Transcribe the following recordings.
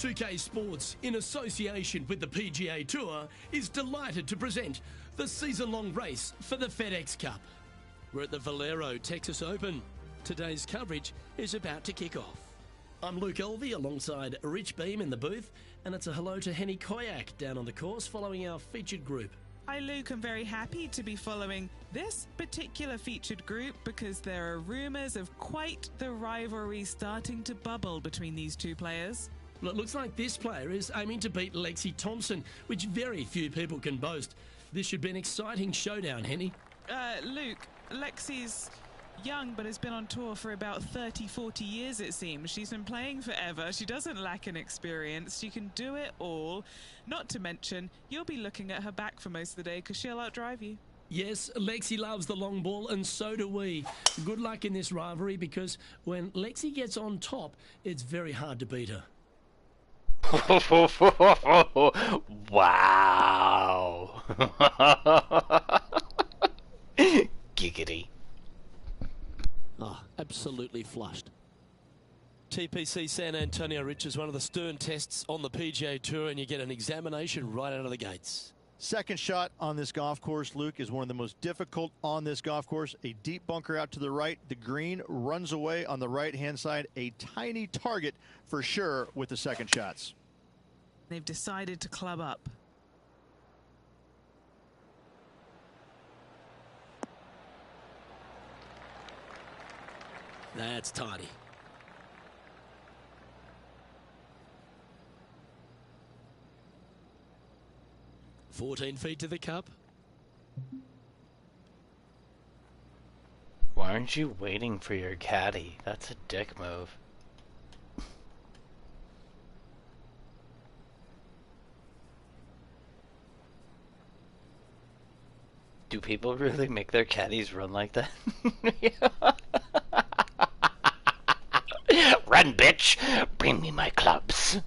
2K Sports, in association with the PGA Tour, is delighted to present the season-long race for the FedEx Cup. We're at the Valero Texas Open. Today's coverage is about to kick off. I'm Luke Elvey alongside Rich Beam in the booth, and it's a hello to Henny Koyak down on the course following our featured group. Hi Luke, I'm very happy to be following this particular featured group because there are rumours of quite the rivalry starting to bubble between these two players. Well, it looks like this player is aiming to beat Lexi Thompson, which very few people can boast. This should be an exciting showdown, Henny. Luke, Lexi's young but has been on tour for about 30-40 years, it seems. She's been playing forever. She doesn't lack in experience. She can do it all. Not to mention, you'll be looking at her back for most of the day because she'll outdrive you. Yes, Lexi loves the long ball, and so do we. Good luck in this rivalry because when Lexi gets on top, it's very hard to beat her. Wow. Giggity. Oh, absolutely flushed. TPC San Antonio, Rich, is one of the stern tests on the PGA Tour, and you get an examination right out of the gates. Second shot on this golf course, Luke, is one of the most difficult on this golf course. A deep bunker out to the right. The green runs away on the right-hand side. A tiny target for sure with the second shots. They've decided to club up. That's tidy. "14 feet to the cup." Why aren't you waiting for your caddy? That's a dick move. Do people really make their caddies run like that? Run, bitch! Bring me my clubs.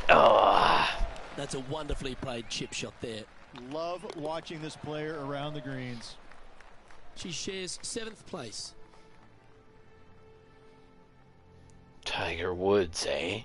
Oh. That's a wonderfully played chip shot there. Love watching this player around the greens. She shares 7th place. Tiger Woods, eh?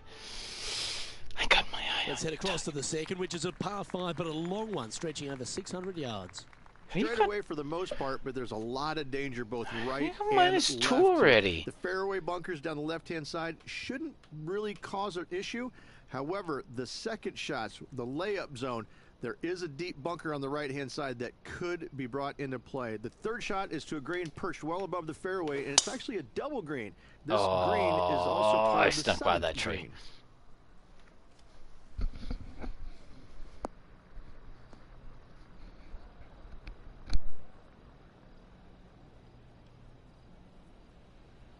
I got my eye Let's on head across to the second, which is a par 5, but a long one, stretching over 600 yards. Straight away for the most part, but there's a lot of danger both right and minus left. 2 already. The fairway bunkers down the left-hand side shouldn't really cause an issue. However, the second shots, the layup zone, there is a deep bunker on the right-hand side that could be brought into play. The third shot is to a green perched well above the fairway, and it's actually a double green. This green is also part I of the snuck by seventh that tree. green.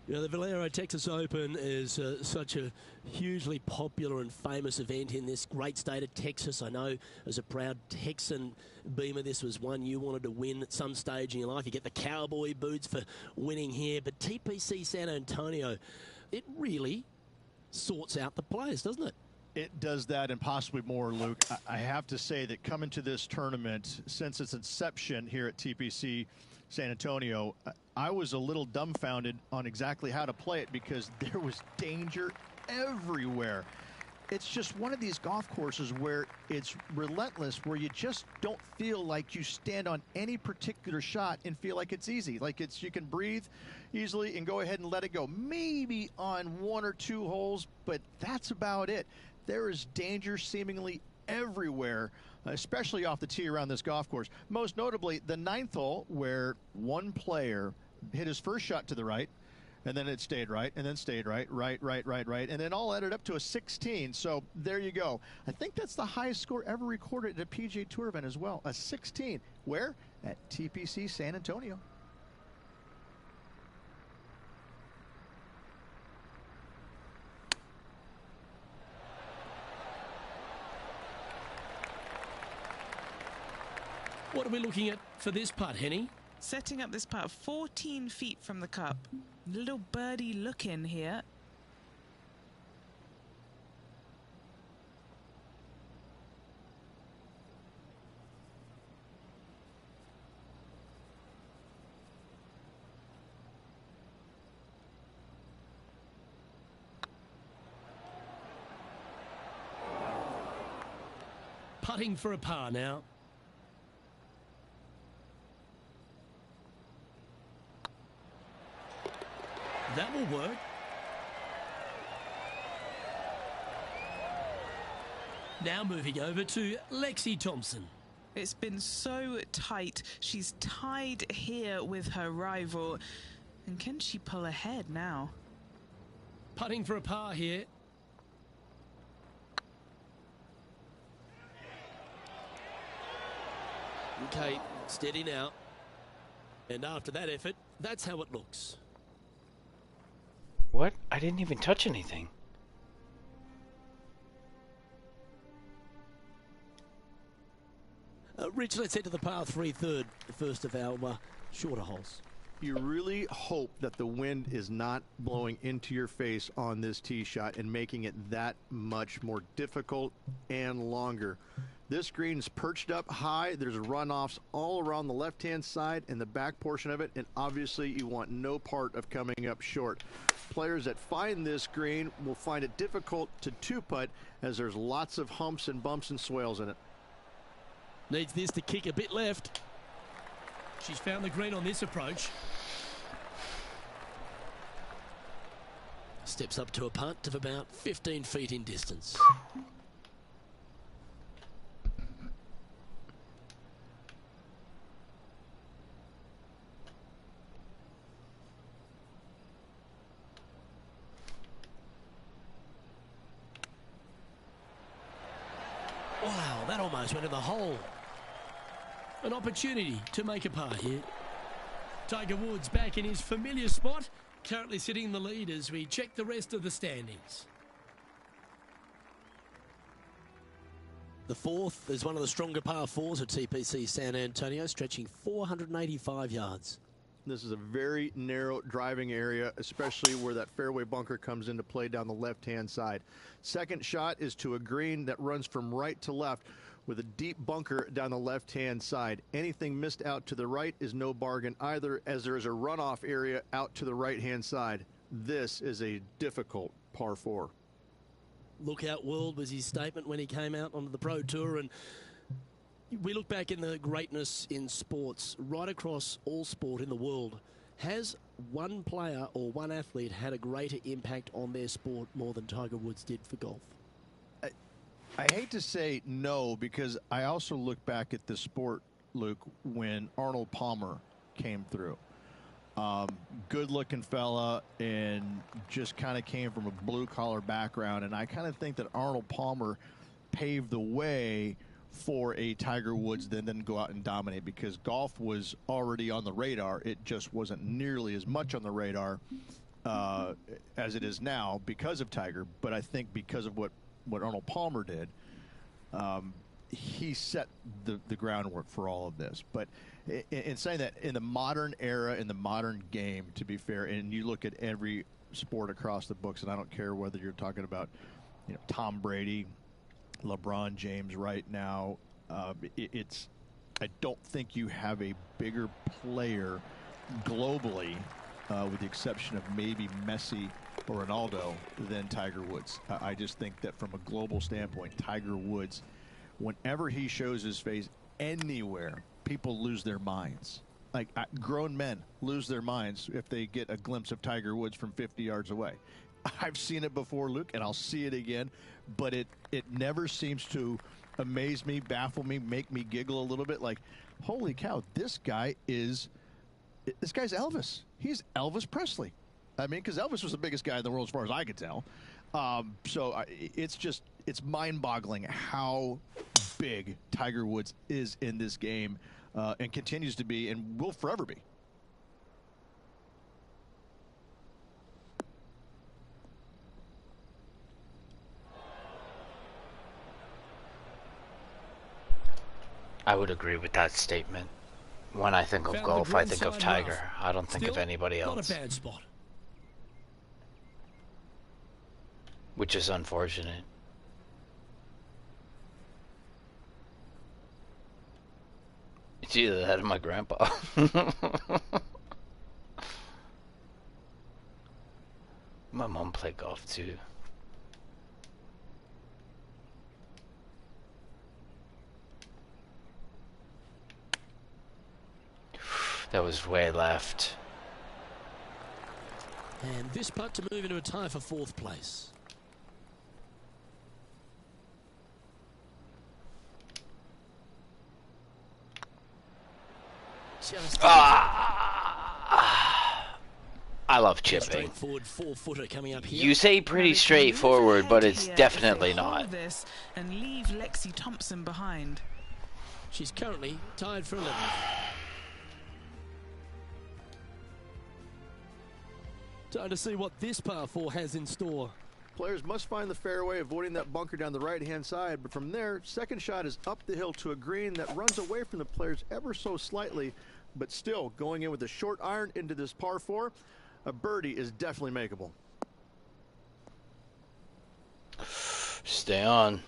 You know, the Valero Texas Open is such a hugely popular and famous event in this great state of Texas. I know as a proud Texan, Beamer, this was one you wanted to win at some stage in your life. You get the cowboy boots for winning here, but TPC San Antonio, it really sorts out the players, doesn't it? It does that and possibly more, Luke. I have to say that coming to this tournament, since its inception here at TPC San Antonio, I was a little dumbfounded on exactly how to play it because there was danger everywhere. It's just one of these golf courses where it's relentless, where you just don't feel like you stand on any particular shot and feel like it's easy. Like you can breathe easily and go ahead and let it go. Maybe on 1 or 2 holes, but that's about it. There is danger seemingly everywhere, especially off the tee around this golf course. Most notably, the 9th hole, where one player hit his first shot to the right, and then it stayed right, and then stayed right, and then all added up to a 16. So there you go. I think that's the highest score ever recorded at a PGA Tour event as well, a 16. Where? At TPC San Antonio. What are we looking at for this putt, Henny? Setting up this putt 14 feet from the cup. Little birdie look in here. Putting for a par now. That will work. Now moving over to Lexi Thompson. It's been so tight. She's tied here with her rival. And can she pull ahead now? Putting for a par here. Okay, steady now. And after that effort, that's how it looks. What? I didn't even touch anything. Rich, let's head to the par 3 third, the first of our shorter holes. You really hope that the wind is not blowing into your face on this tee shot and making it that much more difficult and longer. This green's perched up high. There's runoffs all around the left-hand side and the back portion of it, and obviously you want no part of coming up short. Players that find this green will find it difficult to two-putt as there's lots of humps and bumps and swales in it. Needs this to kick a bit left. She's found the green on this approach. Steps up to a putt of about 15 feet in distance. Wow, that almost went in the hole. An opportunity to make a par here. Tiger Woods back in his familiar spot, currently sitting in the lead as we check the rest of the standings. The fourth is one of the stronger par 4s at TPC San Antonio, stretching 485 yards. This is a very narrow driving area, especially where that fairway bunker comes into play down the left-hand side. Second shot is to a green that runs from right to left with a deep bunker down the left-hand side. Anything missed out to the right is no bargain either, as there is a runoff area out to the right-hand side. This is a difficult par 4. Lookout world was his statement when he came out onto the Pro Tour, and we look back in the greatness in sports, right across all sport in the world. Has one player or one athlete had a greater impact on their sport more than Tiger Woods did for golf? I hate to say no, because I also look back at the sport, Luke, when Arnold Palmer came through. Good-looking fella and just kind of came from a blue-collar background, and I kind of think that Arnold Palmer paved the way for a Tiger Woods then go out and dominate, because golf was already on the radar. It just wasn't nearly as much on the radar as it is now because of Tiger. But I think because of what Arnold Palmer did, he set the groundwork for all of this. But in saying that, in the modern era, in the modern game, to be fair, and you look at every sport across the books, and I don't care whether you're talking about, you know, Tom Brady, LeBron James right now, I don't think you have a bigger player globally, with the exception of maybe Messi or Ronaldo, than Tiger Woods. I just think that from a global standpoint, Tiger Woods, whenever he shows his face anywhere, people lose their minds. Like, grown men lose their minds if they get a glimpse of Tiger Woods from 50 yards away. I've seen it before, Luke, and I'll see it again, but it never seems to amaze me, baffle me, make me giggle a little bit. Like, holy cow, this guy's Elvis. He's Elvis Presley. I mean, because Elvis was the biggest guy in the world as far as I could tell. It's mind-boggling how big Tiger Woods is in this game, and continues to be, and will forever be. I would agree with that statement. When I think of golf, I think of Tiger. I don't think of anybody else. Not a bad spot. Which is unfortunate. It's either that or my grandpa. My mom played golf too. That was way left. And this putt to move into a tie for fourth place. I love chipping. Straightforward 4-footer coming up here. You say pretty straightforward, but it's definitely not. This and leave Lexi Thompson behind. She's currently tied for 11th. Time to see what this par 4 has in store. Players must find the fairway, avoiding that bunker down the right-hand side. But from there, second shot is up the hill to a green that runs away from the players ever so slightly. But still, going in with a short iron into this par 4, a birdie is definitely makeable. Stay on.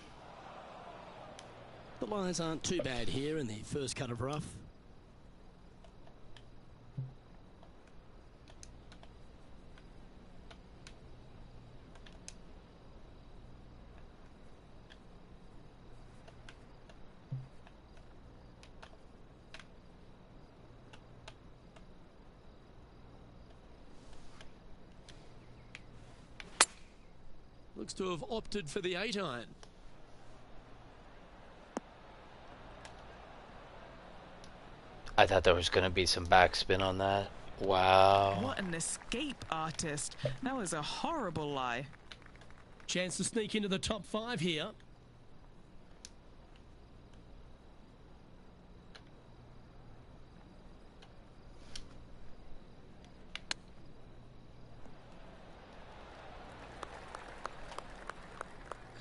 The lies aren't too bad here in the first cut of rough. Looks to have opted for the 8-iron. I thought there was going to be some backspin on that. Wow. What an escape artist. That was a horrible lie. Chance to sneak into the top 5 here.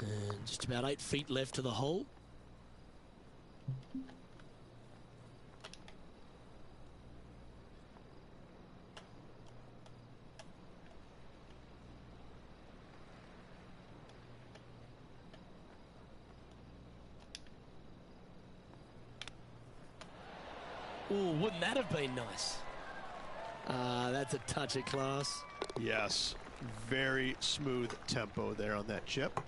And just about 8 feet left to the hole. Oh, wouldn't that have been nice? That's a touch of class. Yes, very smooth tempo there on that chip.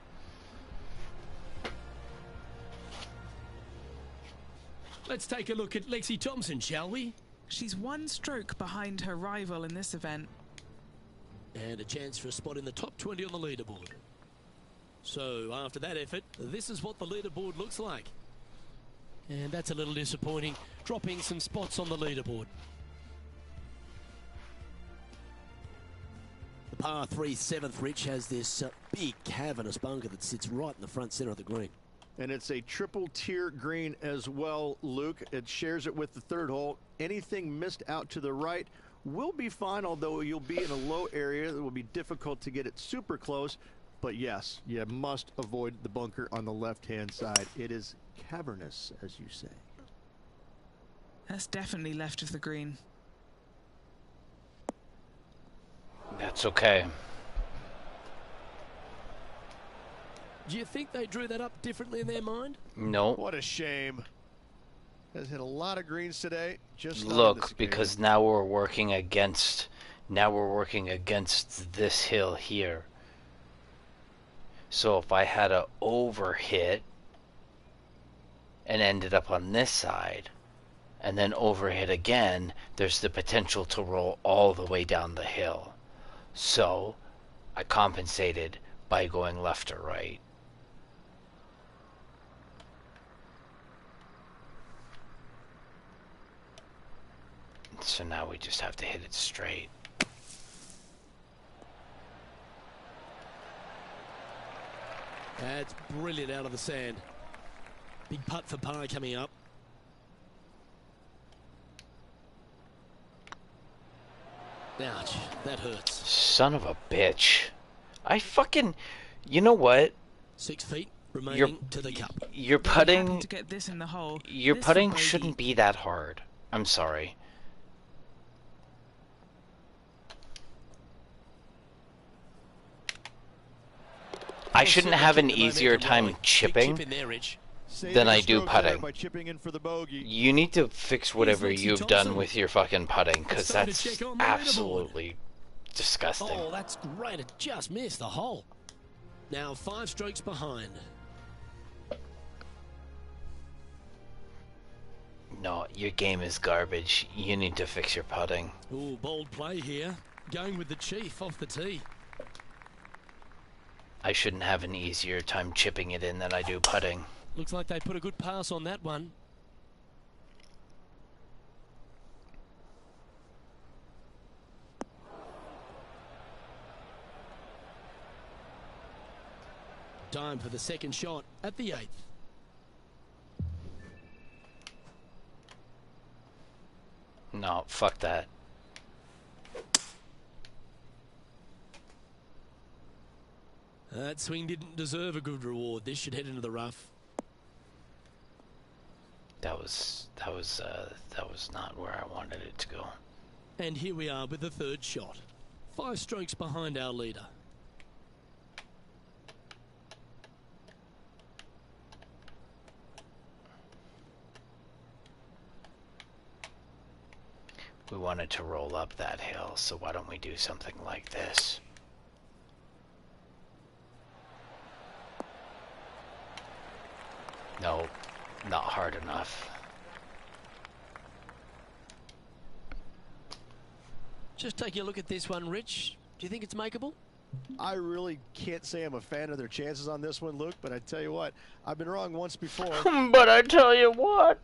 Let's take a look at Lexi Thompson, shall we? She's 1 stroke behind her rival in this event. And a chance for a spot in the top 20 on the leaderboard. So after that effort, this is what the leaderboard looks like. And that's a little disappointing, dropping some spots on the leaderboard. The par 3 7th, Rich, has this big cavernous bunker that sits right in the front center of the green. And it's a triple tier green as well, Luke. It shares it with the 3rd hole. Anything missed out to the right will be fine, although you'll be in a low area that will be difficult to get it super close. But yes, you must avoid the bunker on the left-hand side. It is cavernous, as you say. That's definitely left of the green. That's okay. Do you think they drew that up differently in their mind? No. What a shame. Has hit a lot of greens today. Just look, because now we're working against this hill here. So if I had a overhit and ended up on this side and then overhit again, there's the potential to roll all the way down the hill. So I compensated by going left or right. So now we just have to hit it straight. That's brilliant out of the sand. Big putt for par coming up. Ouch, that hurts. Son of a bitch. I fucking... You know what? 6 feet remaining to the cup. Your putting... To get this in the hole. Your putting shouldn't be that hard. I'm sorry. I shouldn't have an easier time chipping than I do putting. You need to fix whatever you've done with your fucking putting, because that's absolutely disgusting. Oh, that's great. It just missed the hole. Now 5 strokes behind. No, your game is garbage. You need to fix your putting. Ooh, bold play here. Going with the Chief off the tee. I shouldn't have an easier time chipping it in than I do putting. Looks like they put a good pass on that one. Time for the second shot at the 8th. No, fuck that. That swing didn't deserve a good reward. This should head into the rough. That was not where I wanted it to go. And here we are with the third shot. 5 strokes behind our leader. We wanted to roll up that hill, so why don't we do something like this? No, not hard enough. Just taking a look at this one, Rich. Do you think it's makeable? I really can't say I'm a fan of their chances on this one, Luke, but I tell you what, I've been wrong once before. But I tell you what.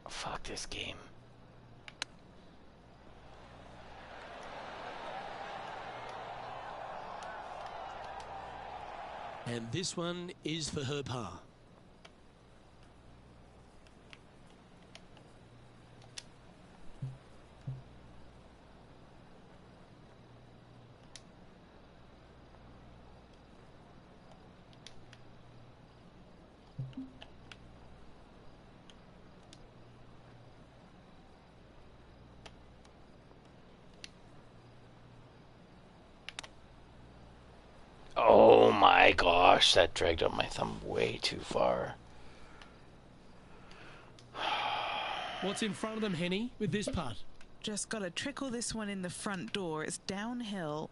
Fuck this game. And this one is for her par. Oh my gosh, that dragged up my thumb way too far. What's in front of them, Henny, with this putt? Just got to trickle this one in the front door. It's downhill.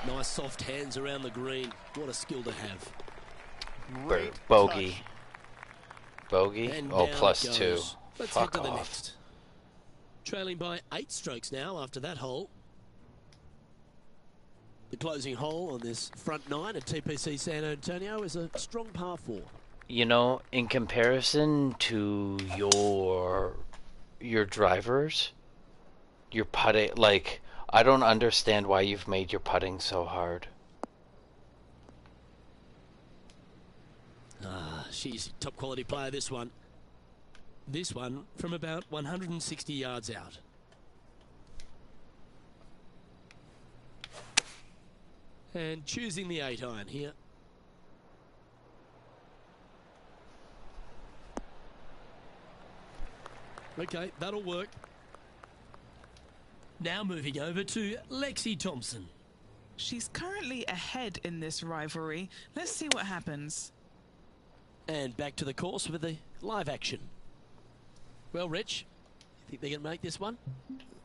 Nice soft hands around the green. What a skill to have. Great Bogey. touch. Bogey? And Oh, down it plus goes. 2. Let's Fuck head to the off. next. Trailing by 8 strokes now after that hole. The closing hole on this front 9 at TPC San Antonio is a strong par 4. You know, in comparison to your drivers, your putting, like, I don't understand why you've made your putting so hard. She's top quality player, this one. This one from about 160 yards out. And choosing the 8 iron here. Okay, that'll work. Now moving over to Lexi Thompson. She's currently ahead in this rivalry. Let's see what happens. And back to the course with the live action. Well, Rich, you think they can make this one?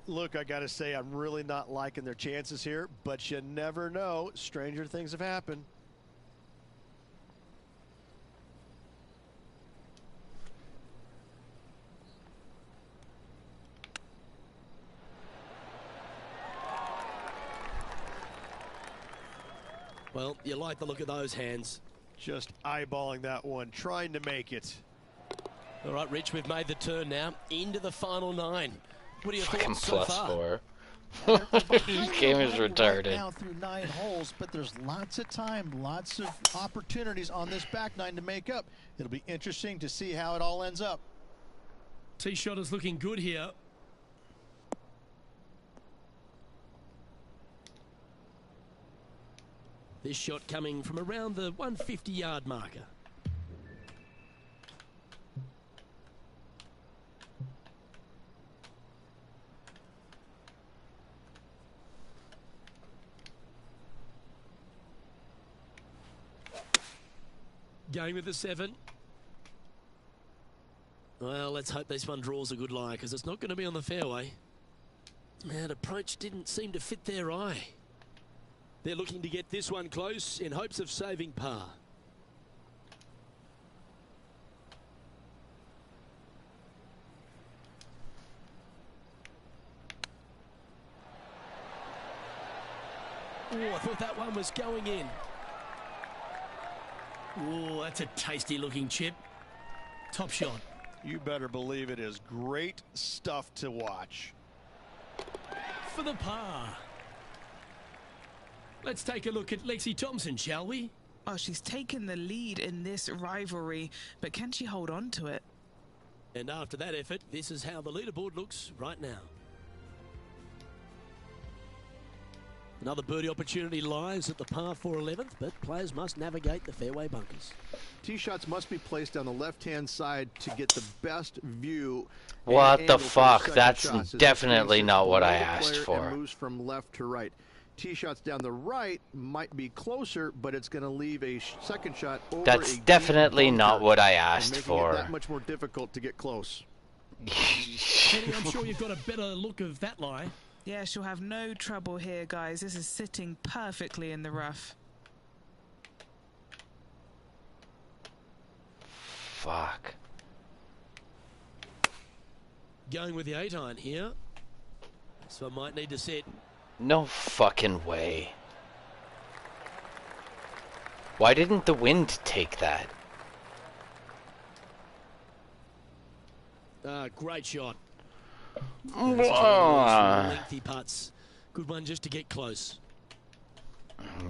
Look, I got to say, I'm really not liking their chances here, but you never know. Stranger things have happened. Well, you like the look of those hands. Just eyeballing that one, trying to make it. All right, Rich, we've made the turn now into the final 9. What are your Fucking thoughts so plus far? 4. This game is retarded. Right now through 9 holes, but there's lots of time, lots of opportunities on this back 9 to make up. It'll be interesting to see how it all ends up. Tee shot is looking good here. This shot coming from around the 150-yard marker. Going with the 7. Well, let's hope this one draws a good lie, because it's not going to be on the fairway. That approach didn't seem to fit their eye. They're looking to get this one close in hopes of saving par. Oh, I thought that one was going in. Oh, that's a tasty looking chip. Top shot. You better believe it is great stuff to watch. For the par. Let's take a look at Lexi Thompson, shall we? Oh, she's taken the lead in this rivalry, but can she hold on to it? And after that effort, this is how the leaderboard looks right now. Another birdie opportunity lies at the par 4 11th, but players must navigate the fairway bunkers. Tee shots must be placed on the left-hand side to get the best view. What the fuck? That's definitely not what I asked for. Moves from left to right. Tee shots down the right might be closer, but it's going to leave a second shot over. That's definitely not what I asked for. It that much more difficult to get close. Kenny, I'm sure you've got a better look of that lie. Yeah, she'll have no trouble here, guys. This is sitting perfectly in the rough. Fuck. Going with the 8-iron here. So I might need to set. No fucking way. Why didn't the wind take that? Great shot. Ah. Lengthy putts. Good one just to get close.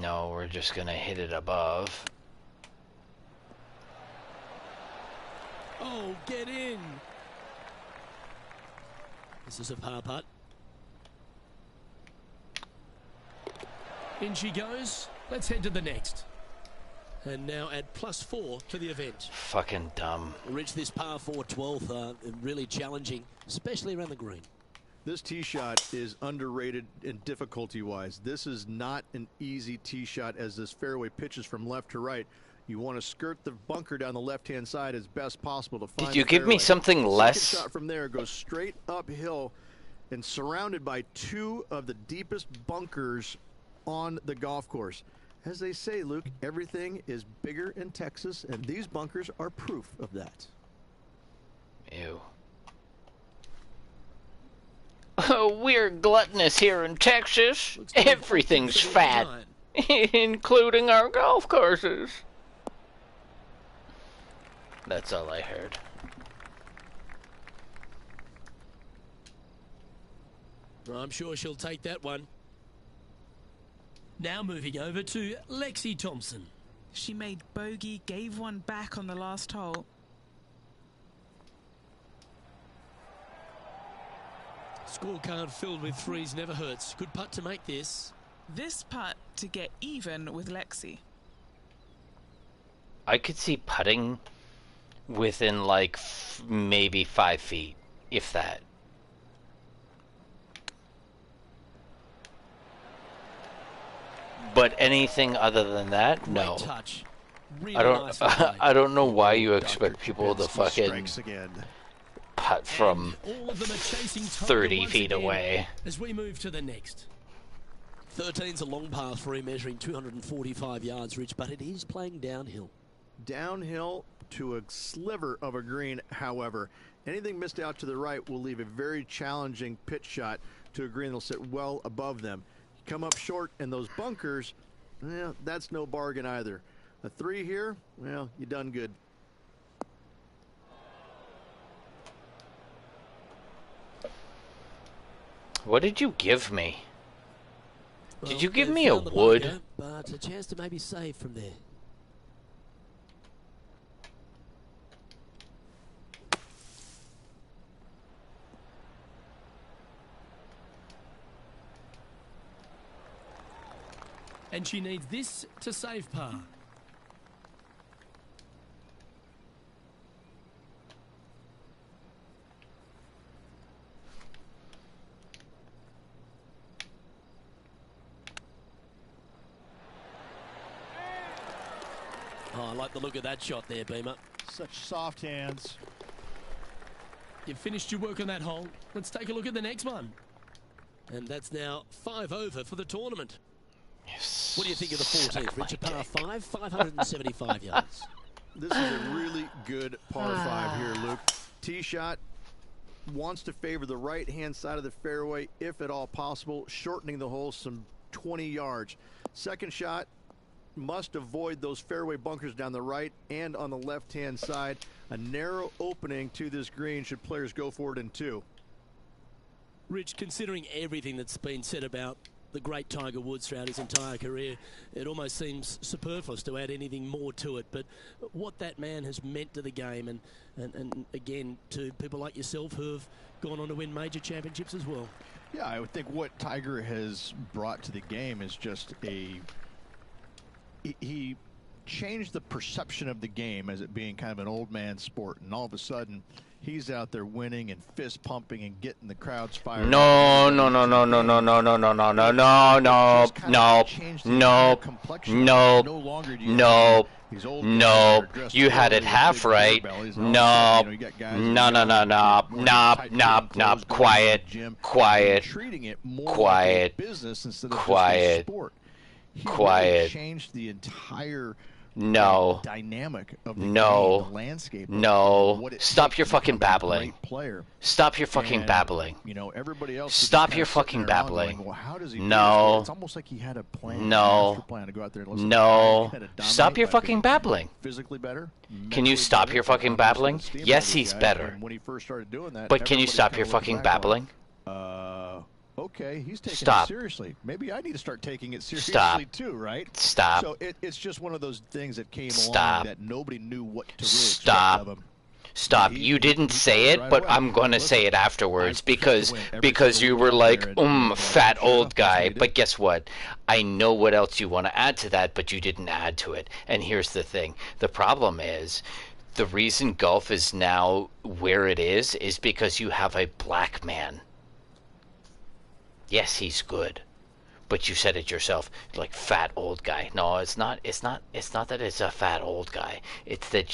No, we're just gonna hit it above. Oh, get in. This is a par putt. In she goes. Let's head to the next. And now add +4 to the event. Fucking dumb. Reach this par 4 12th, really challenging, especially around the green. This tee shot is underrated in difficulty-wise. This is not an easy tee shot as this fairway pitches from left to right. You want to skirt the bunker down the left-hand side as best possible to find. Did you give me something less? Second shot from there goes straight uphill and surrounded by 2 of the deepest bunkers on the golf course. As they say, Luke, everything is bigger in Texas, and these bunkers are proof of that. Ew. Oh, we're gluttonous here in Texas. Everything's fat, including our golf courses. That's all I heard. I'm sure she'll take that one. Now moving over to Lexi Thompson. She made bogey, gave one back on the last hole. Scorecard filled with threes never hurts. Good putt to make this. This putt to get even with Lexi. I could see putting within like maybe 5 feet, if that. But anything other than that, no. Touch. Really I don't. nice I don't know why you expect people to fucking putt from all of them are chasing 30 feet away. As we move to the next. 13's a long par 3 measuring 245 yards, Rich, but it is playing downhill. Downhill to a sliver of a green, however. Anything missed out to the right will leave a very challenging pitch shot to a green that'll sit well above them. Come up short in those bunkers, well, that's no bargain either. A 3 here, well, you done good. What did you give me? Well, did you give me a wood? Bunker, but a chance to maybe save from there. And she needs this to save par. Oh, I like the look of that shot there, Beamer. Such soft hands. You've finished your work on that hole. Let's take a look at the next one. And that's now 5 over for the tournament. Yes. What do you think of the 14th? Richard, par 5, 575 yards. This is a really good par 5 here, Luke. Tee shot wants to favor the right-hand side of the fairway, if at all possible, shortening the hole some 20 yards. Second shot must avoid those fairway bunkers down the right and on the left-hand side. A narrow opening to this green should players go for it in 2. Rich, considering everything that's been said about the great Tiger Woods throughout his entire career, it almost seems superfluous to add anything more to it. But what that man has meant to the game, and again, to people like yourself who have gone on to win major championships as well. Yeah, I would think what Tiger has brought to the game is just he changed the perception of the game as it being kind of an old man sport, and all of a sudden he's out there winning and fist pumping and getting the crowds fired. No. You had it half right. No. Quiet. Changed the entire dynamic of the game, the landscape. Stop your fucking babbling. Stop your fucking babbling. You know, everybody else. Stop your fucking babbling. Going, well, how does he no. It's almost like he had a plan. No. Plan to go out there and no. Stop your fucking babbling. Physically better. Can you stop your fucking babbling? Yes, he's better. When he first started doing that. But can you stop your fucking babbling? Okay, he's taking Stop. it seriously. Maybe I need to start taking it seriously Stop. too, right? Stop. So it's just one of those things that came Stop. along that nobody knew what to really Stop. expect of him. Stop. You didn't say it, but I'm going to say it afterwards because you were like, fat old guy. But guess what? I know what else you want to add to that, but you didn't add to it. And here's the thing. The problem is the reason golf is now where it is because you have a black man. Yes, he's good. But you said it yourself, like fat old guy. No, it's not that it's a fat old guy. It's the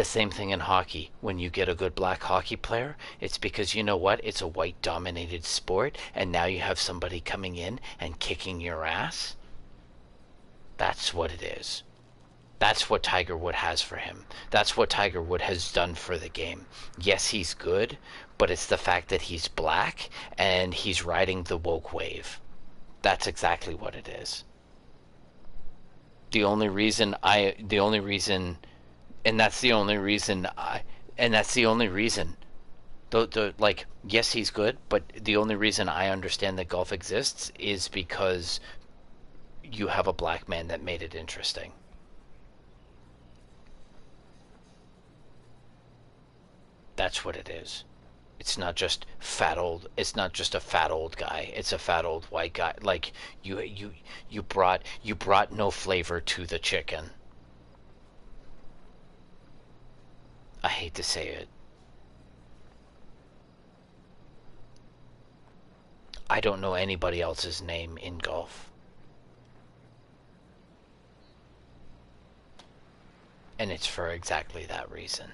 same thing in hockey. When you get a good black hockey player, it's because you know what? It's a white dominated sport, and now you have somebody coming in and kicking your ass. That's what it is. That's what Tiger Woods has for him. That's what Tiger Woods has done for the game. Yes, he's good, but it's the fact that he's black and he's riding the woke wave. That's exactly what it is. Like, yes, he's good, but the only reason I understand that golf exists is because you have a black man that made it interesting. That's what it is. It's not just a fat old guy. It's a fat old white guy. Like you brought no flavor to the chicken. I hate to say it. I don't know anybody else's name in golf. And it's for exactly that reason.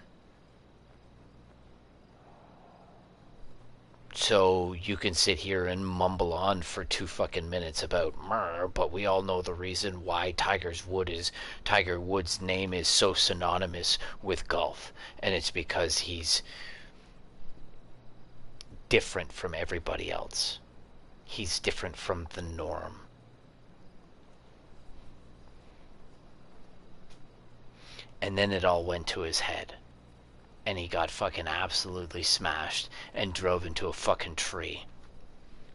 So you can sit here and mumble on for 2 fucking minutes about but we all know the reason why Tiger Woods' name is so synonymous with golf, and it's because he's different from everybody else. He's different from the norm. And then it all went to his head. And he got fucking absolutely smashed and drove into a fucking tree.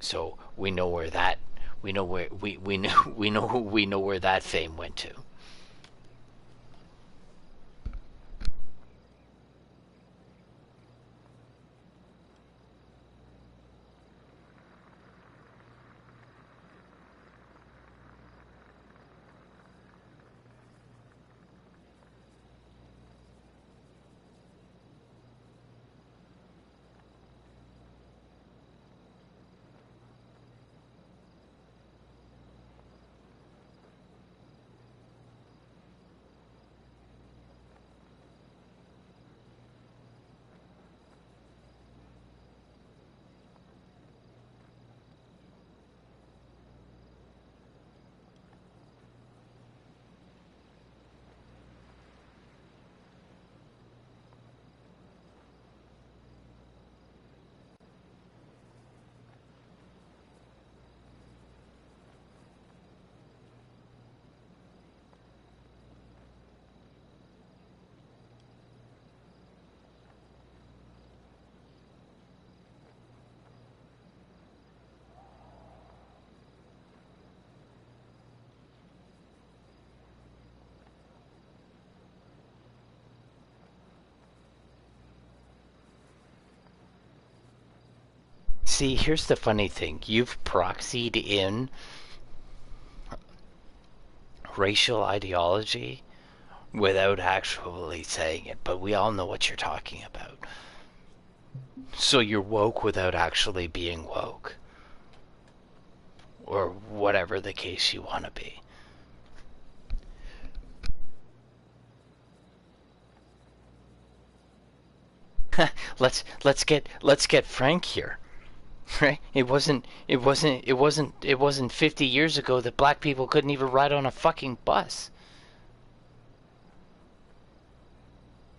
So we know where that fame went to. See, here's the funny thing. You've proxied in racial ideology without actually saying it, but we all know what you're talking about. So you're woke without actually being woke. Or whatever the case you want to be. let's get frank here. Right? It wasn't 50 years ago that black people couldn't even ride on a fucking bus.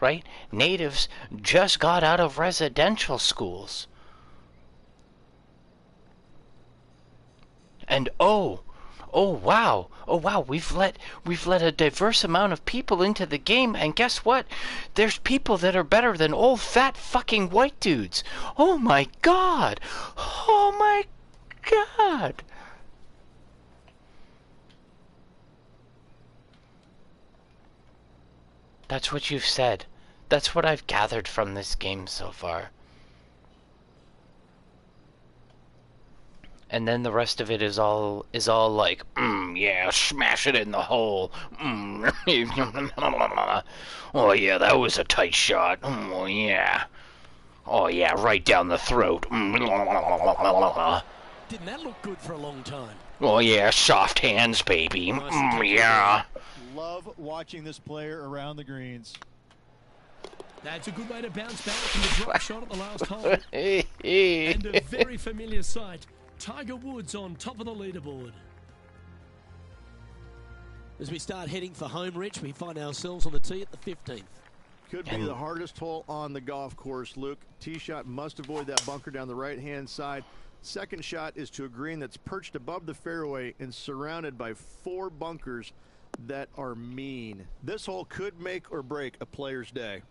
Right? Natives just got out of residential schools. And oh wow, we've let a diverse amount of people into the game, and guess what? There's people that are better than old fat fucking white dudes. Oh my god. Oh my god. That's what you've said. That's what I've gathered from this game so far. And then the rest of it is all like, yeah, smash it in the hole. Oh yeah, that was a tight shot. Oh yeah. Oh yeah, right down the throat. Didn't that look good for a long time? Oh yeah, soft hands, baby. Yeah. Love watching this player around the greens. That's a good way to bounce back from the drop shot at the last hole. And a very familiar sight. Tiger Woods on top of the leaderboard. As we start heading for home, Rich, we find ourselves on the tee at the 15th. Could be the hardest hole on the golf course, Luke. Tee shot must avoid that bunker down the right-hand side. Second shot is to a green that's perched above the fairway and surrounded by 4 bunkers that are mean. This hole could make or break a player's day.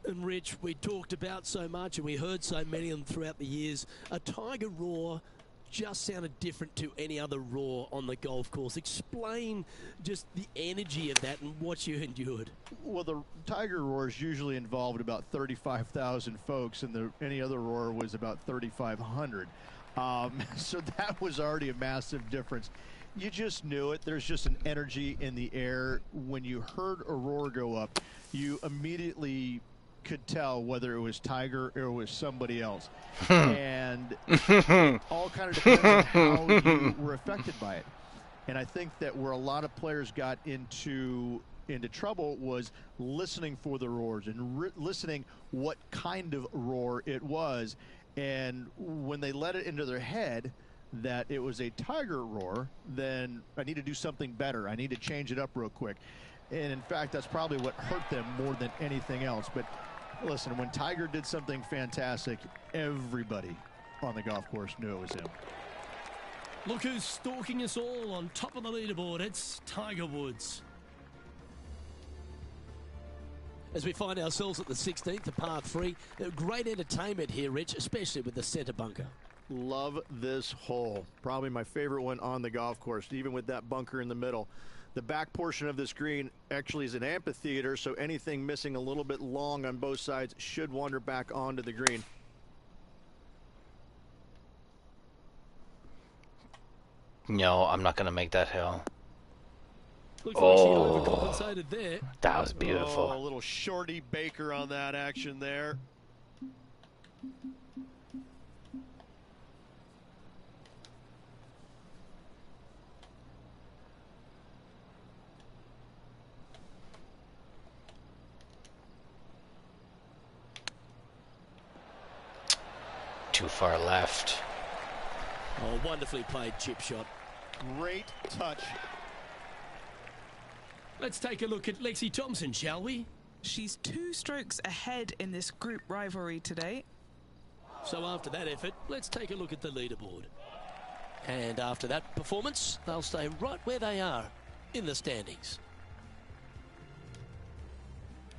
And Rich, we talked about so much and we heard so many of them throughout the years. A Tiger roar just sounded different to any other roar on the golf course. Explain just the energy of that and what you endured. Well, the Tiger roars usually involved about 35,000 folks, and any other roar was about 3,500. So that was already a massive difference. You just knew it. There's just an energy in the air. When you heard a roar go up, you immediately could tell whether it was Tiger or it was somebody else. And all kind of depends on how you were affected by it. And I think that where a lot of players got into trouble was listening for the roars and listening what kind of roar it was. And when they let it into their head that it was a Tiger roar, then I need to do something better. I need to change it up real quick. And in fact, that's probably what hurt them more than anything else. But listen, when Tiger did something fantastic, everybody on the golf course knew it was him. Look who's stalking us all on top of the leaderboard. It's Tiger Woods. As we find ourselves at the 16th, the par 3. Great entertainment here, Rich, especially with the center bunker. Love this hole. Probably my favorite one on the golf course, even with that bunker in the middle. The back portion of this green actually is an amphitheater, so anything missing a little bit long on both sides should wander back onto the green. No, I'm not going to make that hill. Looks like she overcompensated there. That was beautiful. Oh, a little shorty Baker on that action there. Too far left. Oh, wonderfully played chip shot. Great touch. Let's take a look at Lexi Thompson, shall we? She's 2 strokes ahead in this group rivalry today. So after that effort, let's take a look at the leaderboard. And after that performance, they'll stay right where they are in the standings.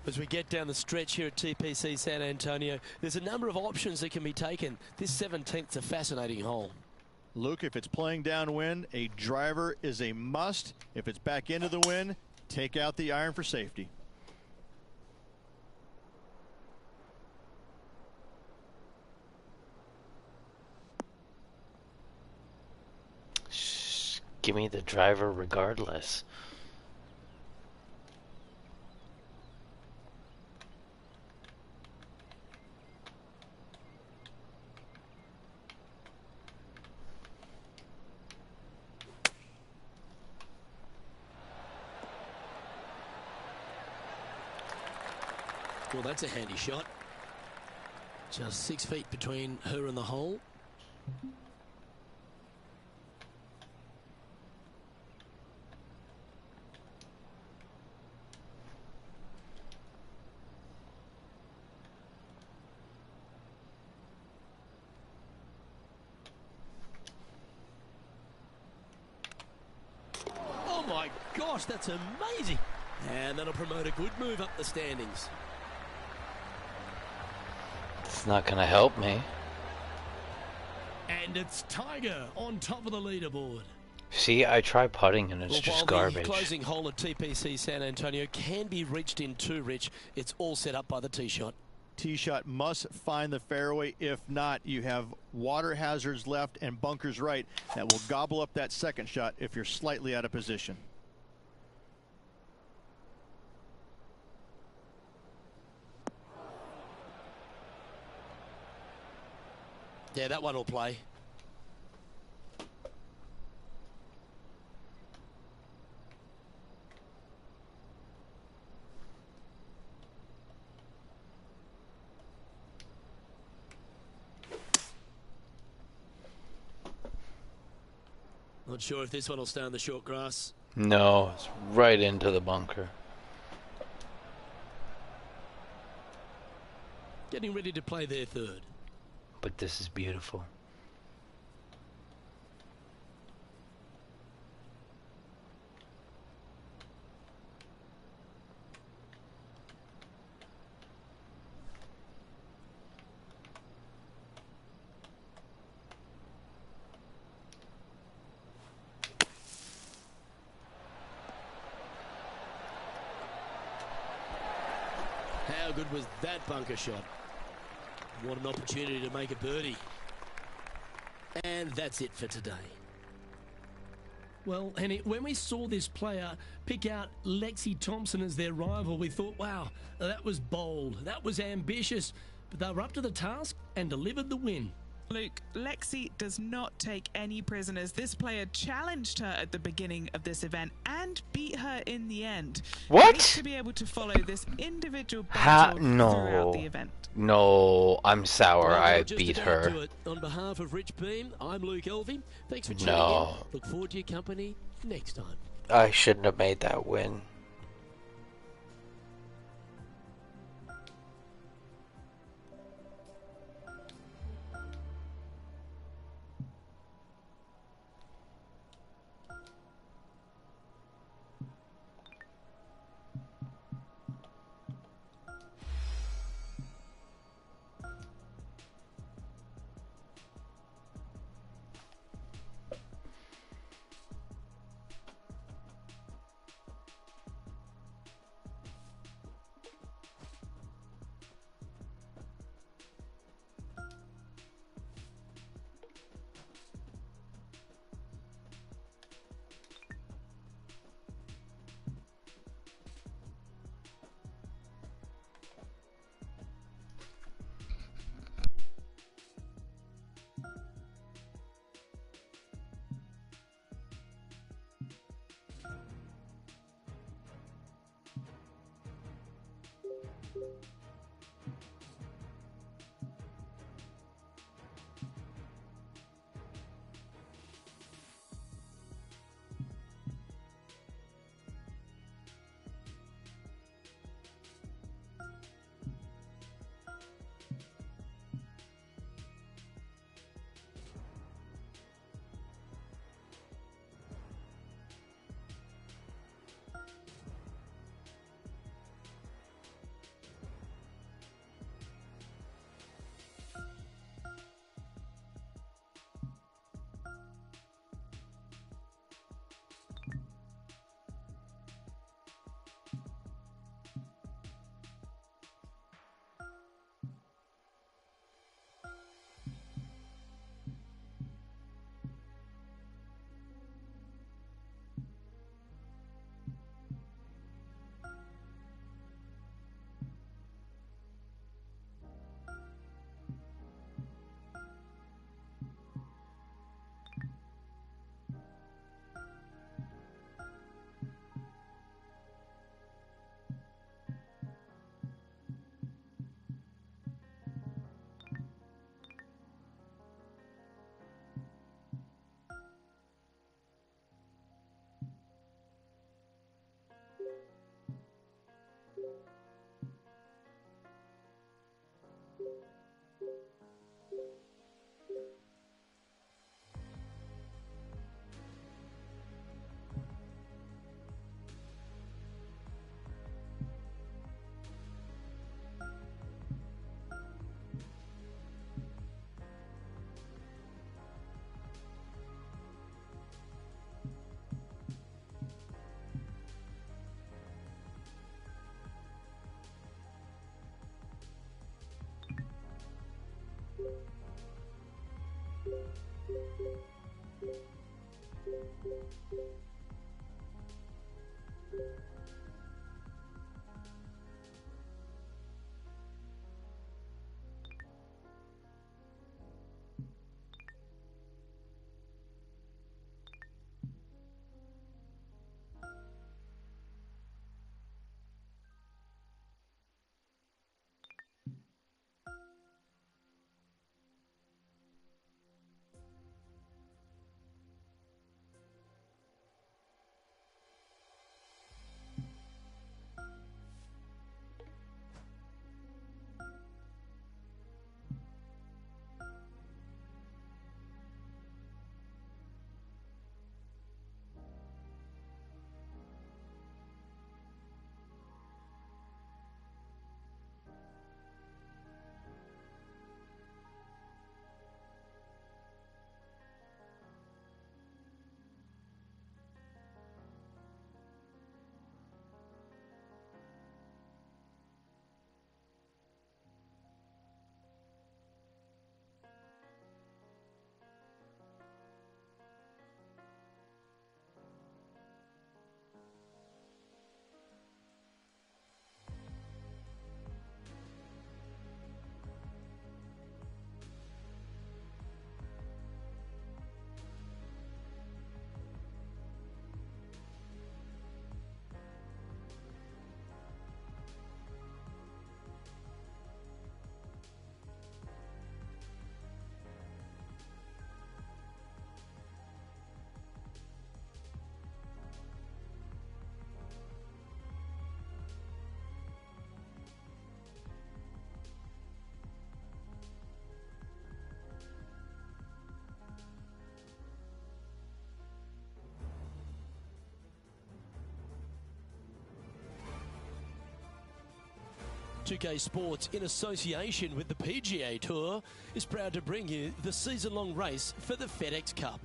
As we get down the stretch here at TPC San Antonio, there's a number of options that can be taken. This 17th's a fascinating hole. Luke, if it's playing downwind, a driver is a must. If it's back into the wind, take out the iron for safety. give me the driver regardless. Well, that's a handy shot. Just 6 feet between her and the hole. Oh my gosh, that's amazing. And that'll promote a good move up the standings. It's not going to help me. And it's Tiger on top of the leaderboard. See, I try putting and it's just garbage. The closing hole at TPC San Antonio can be reached in two, Rich. It's all set up by the tee shot. Tee shot must find the fairway. If not, you have water hazards left and bunkers right that will gobble up that second shot if you're slightly out of position. Yeah, that one will play. Not sure if this one will stay on the short grass. No, it's right into the bunker. Getting ready to play their third. But this is beautiful. How good was that bunker shot? What an opportunity to make a birdie. And that's it for today. Well, Henny, when we saw this player pick out Lexi Thompson as their rival, we thought, wow, that was bold, that was ambitious, but they were up to the task and delivered the win. Luke, Lexi does not take any prisoners. This player challenged her at the beginning of this event and beat her in the end. What? Great to be able to follow this individual battle throughout the event. No, I'm sour. Well, I just beat about her. do it. On behalf of Rich Beam, I'm Luke Elvey. Thanks for tuning No. in. Look forward to your company next time. I shouldn't have made that win. 2K Sports, in association with the PGA Tour, is proud to bring you the season-long race for the FedEx Cup.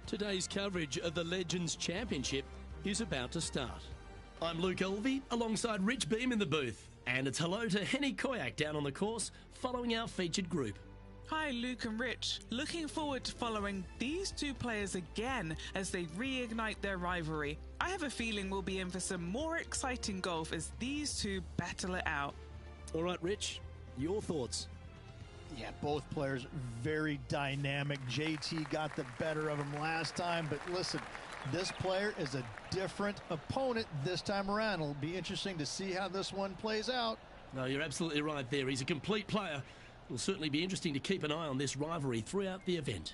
Today's coverage of the Legends Championship is about to start. I'm Luke Elvey, alongside Rich Beam in the booth, and it's hello to Henny Koyak down on the course, following our featured group. Hi, Luke and Rich. Looking forward to following these two players again as they reignite their rivalry. I have a feeling we'll be in for some more exciting golf as these two battle it out. All right, Rich, your thoughts? Yeah, both players very dynamic. JT got the better of him last time, but listen, this player is a different opponent this time around. It'll be interesting to see how this one plays out. No, you're absolutely right there. He's a complete player. It'll certainly be interesting to keep an eye on this rivalry throughout the event.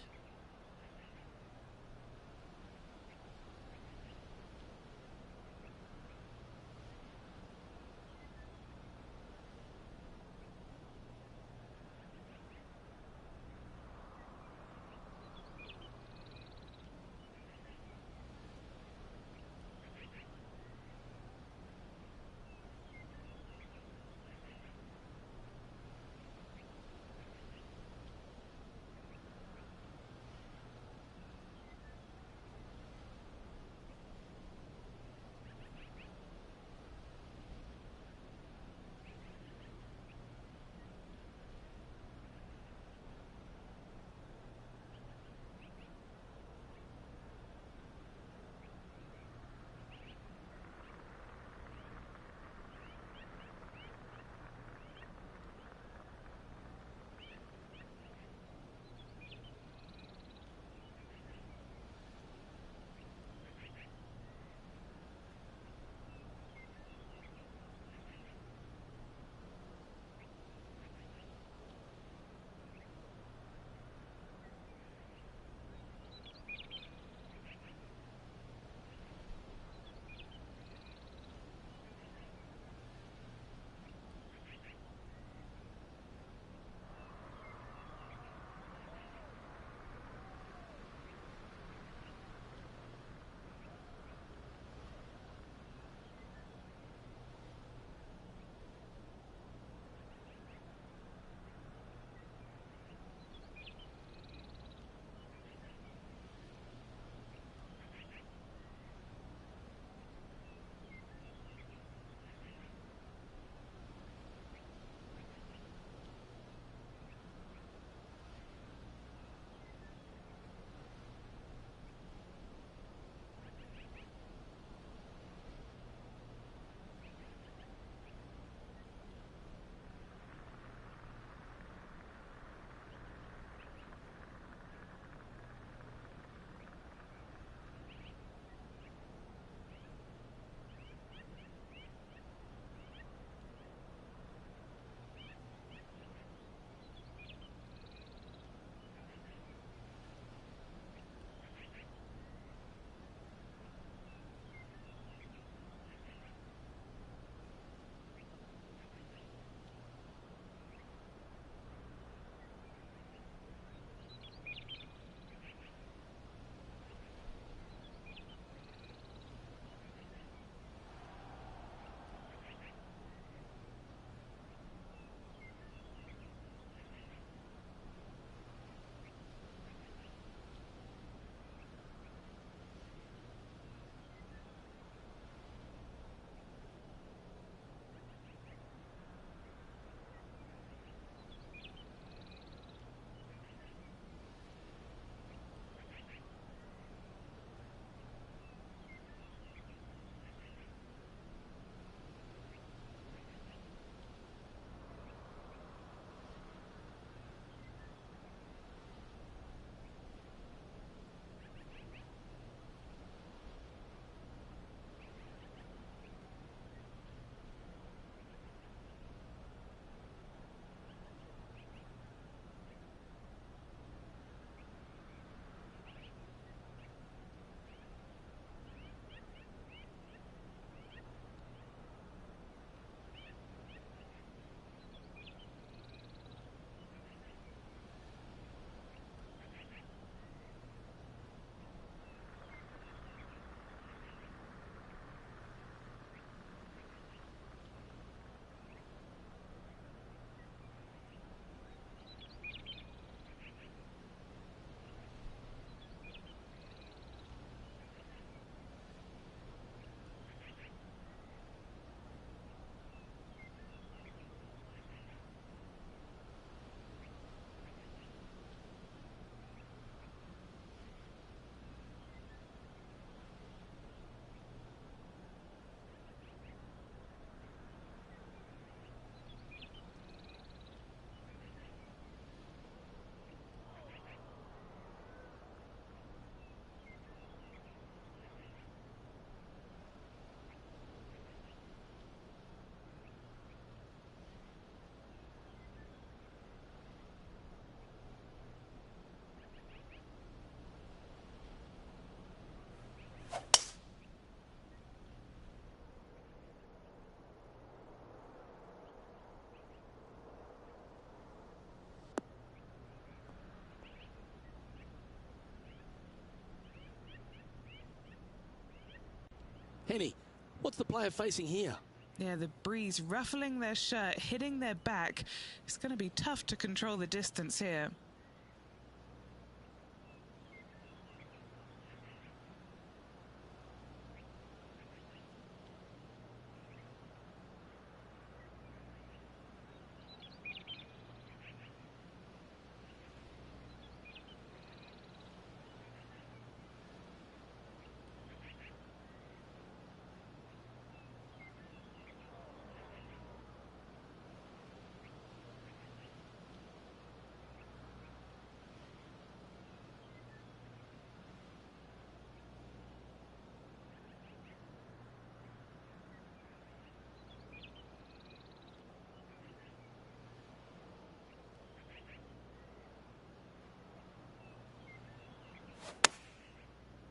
Henny, what's the player facing here? Yeah, the breeze ruffling their shirt, hitting their back. It's going to be tough to control the distance here.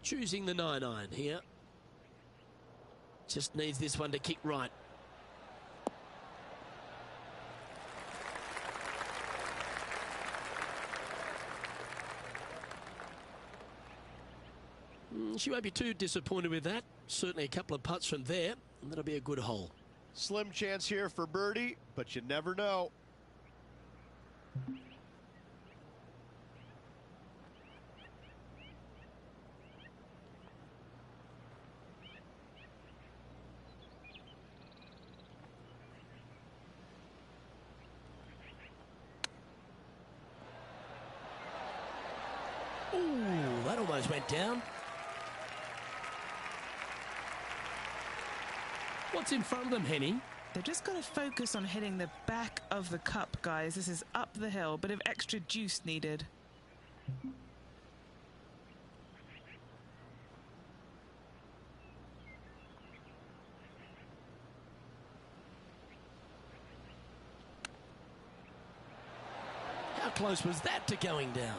Choosing the 9-iron here. Just needs this one to kick right. She won't be too disappointed with that. Certainly a couple of putts from there, and that'll be a good hole. Slim chance here for birdie, but you never know. Ooh, that almost went down. What's in front of them, Henny? They've just got to focus on hitting the back of the cup, guys. This is up the hill, bit of extra juice needed. How close was that to going down?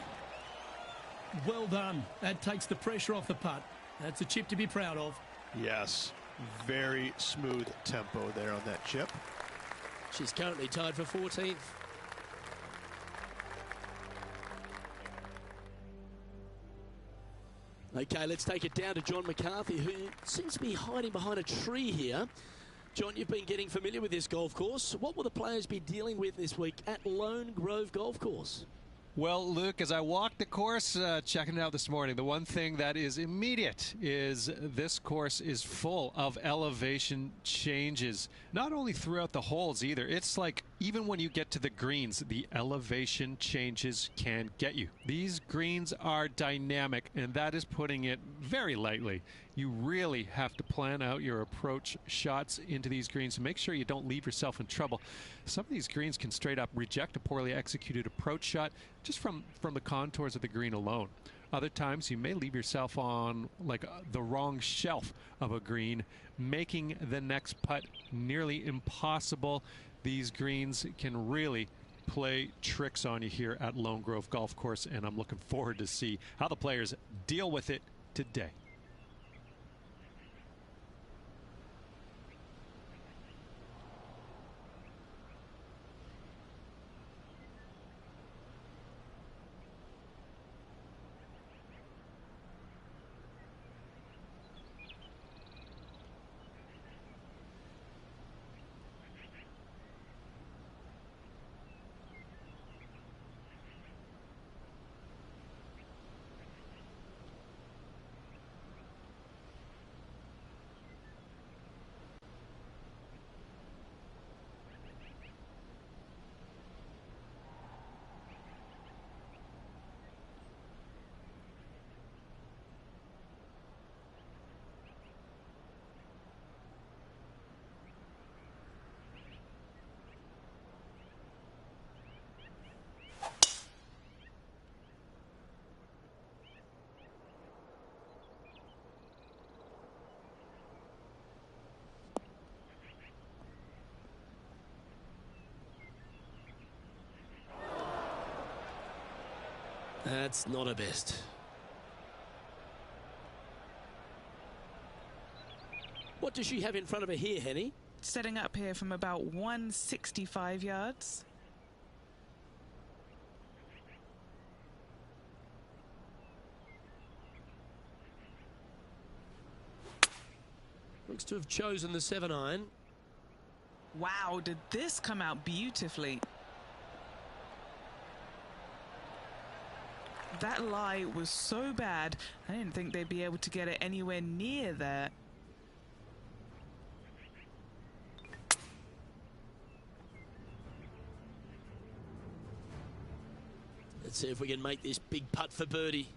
Well done. That takes the pressure off the putt. That's a chip to be proud of. Yes, very smooth tempo there on that chip. She's currently tied for 14th. Okay, let's take it down to John McCarthy, who seems to be hiding behind a tree here. John, you've been getting familiar with this golf course. What will the players be dealing with this week at Lone Grove Golf Course? Well, Luke, as I walked the course, checking it out this morning, the one thing that is immediate is this course is full of elevation changes. Not only throughout the holes either. It's like even when you get to the greens, the elevation changes can get you. These greens are dynamic, and that is putting it very lightly. You really have to plan out your approach shots into these greens to make sure you don't leave yourself in trouble. Some of these greens can straight up reject a poorly executed approach shot just from the contours of the green alone. Other times you may leave yourself on like the wrong shelf of a green, making the next putt nearly impossible. These greens can really play tricks on you here at Lone Grove Golf Course, and I'm looking forward to see how the players deal with it today. That's not her best. What does she have in front of her here, Henny? Setting up here from about 165 yards. Looks to have chosen the 7-iron. Wow, did this come out beautifully? That lie was so bad, I didn't think they'd be able to get it anywhere near there. Let's see if we can make this big putt for birdie.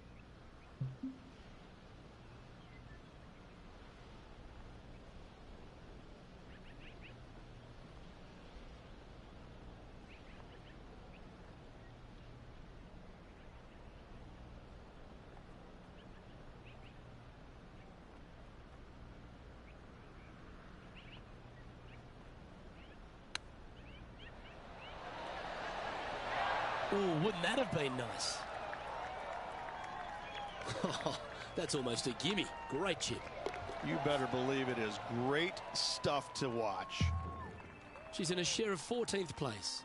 Oh, wouldn't that have been nice? That's almost a gimme. Great chip. You better believe it is great stuff to watch. She's in a share of 14th place.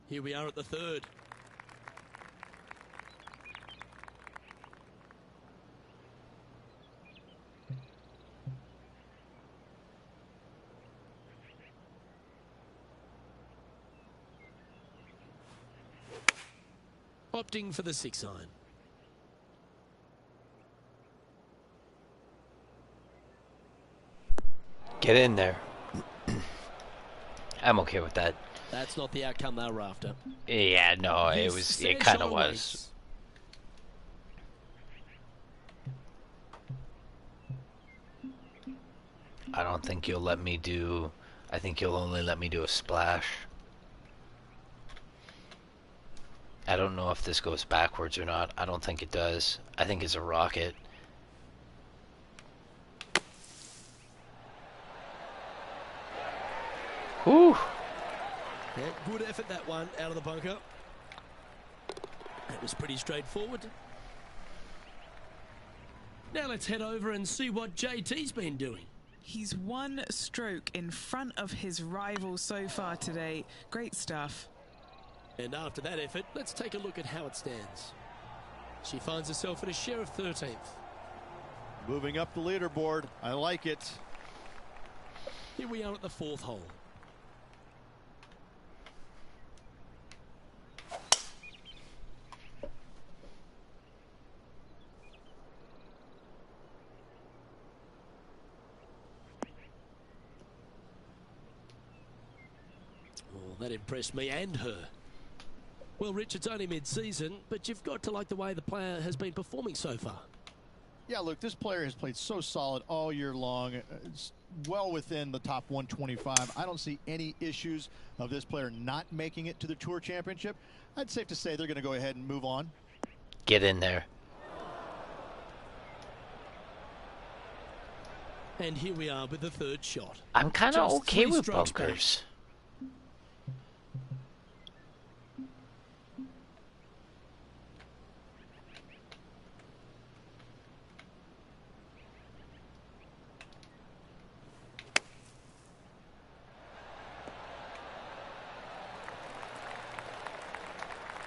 Here we are at the third. Opting for the 6-iron. Get in there. I'm okay with that. That's not the outcome they were after. Yeah, no, it was. It kind of was. I don't think you'll let me do. I think you'll only let me do a splash. I don't know if this goes backwards or not. I don't think it does. I think it's a rocket. Whew. Yeah, good effort, that one, out of the bunker. That was pretty straightforward. Now let's head over and see what JT's been doing. He's one stroke in front of his rival so far today. Great stuff. And after that effort, let's take a look at how it stands. She finds herself in a share of 13th. Moving up the leaderboard. I like it. Here we are at the 4th hole. Oh, that impressed me and her. Well, Rich, it's only mid-season, but you've got to like the way the player has been performing so far. Yeah, look, this player has played so solid all year long. It's well within the top 125. I don't see any issues of this player not making it to the Tour Championship. I'd safe to say they're going to go ahead and move on. Get in there. And here we are with the 3rd shot. I'm kind of Just okay 3 with strokes bunkers.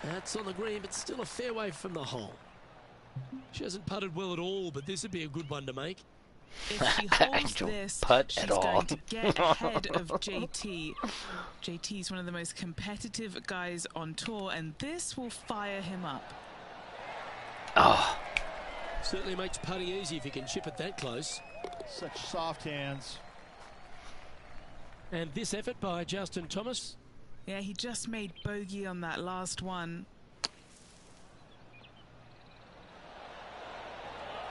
That's on the green, but still a fair way from the hole. She hasn't putted well at all, but this would be a good one to make. If she holds this, she's going to get ahead of JT. JT's one of the most competitive guys on tour, and this will fire him up. Oh. Certainly makes putting easy if you can chip it that close. Such soft hands. And this effort by Justin Thomas. Yeah, he just made bogey on that last one.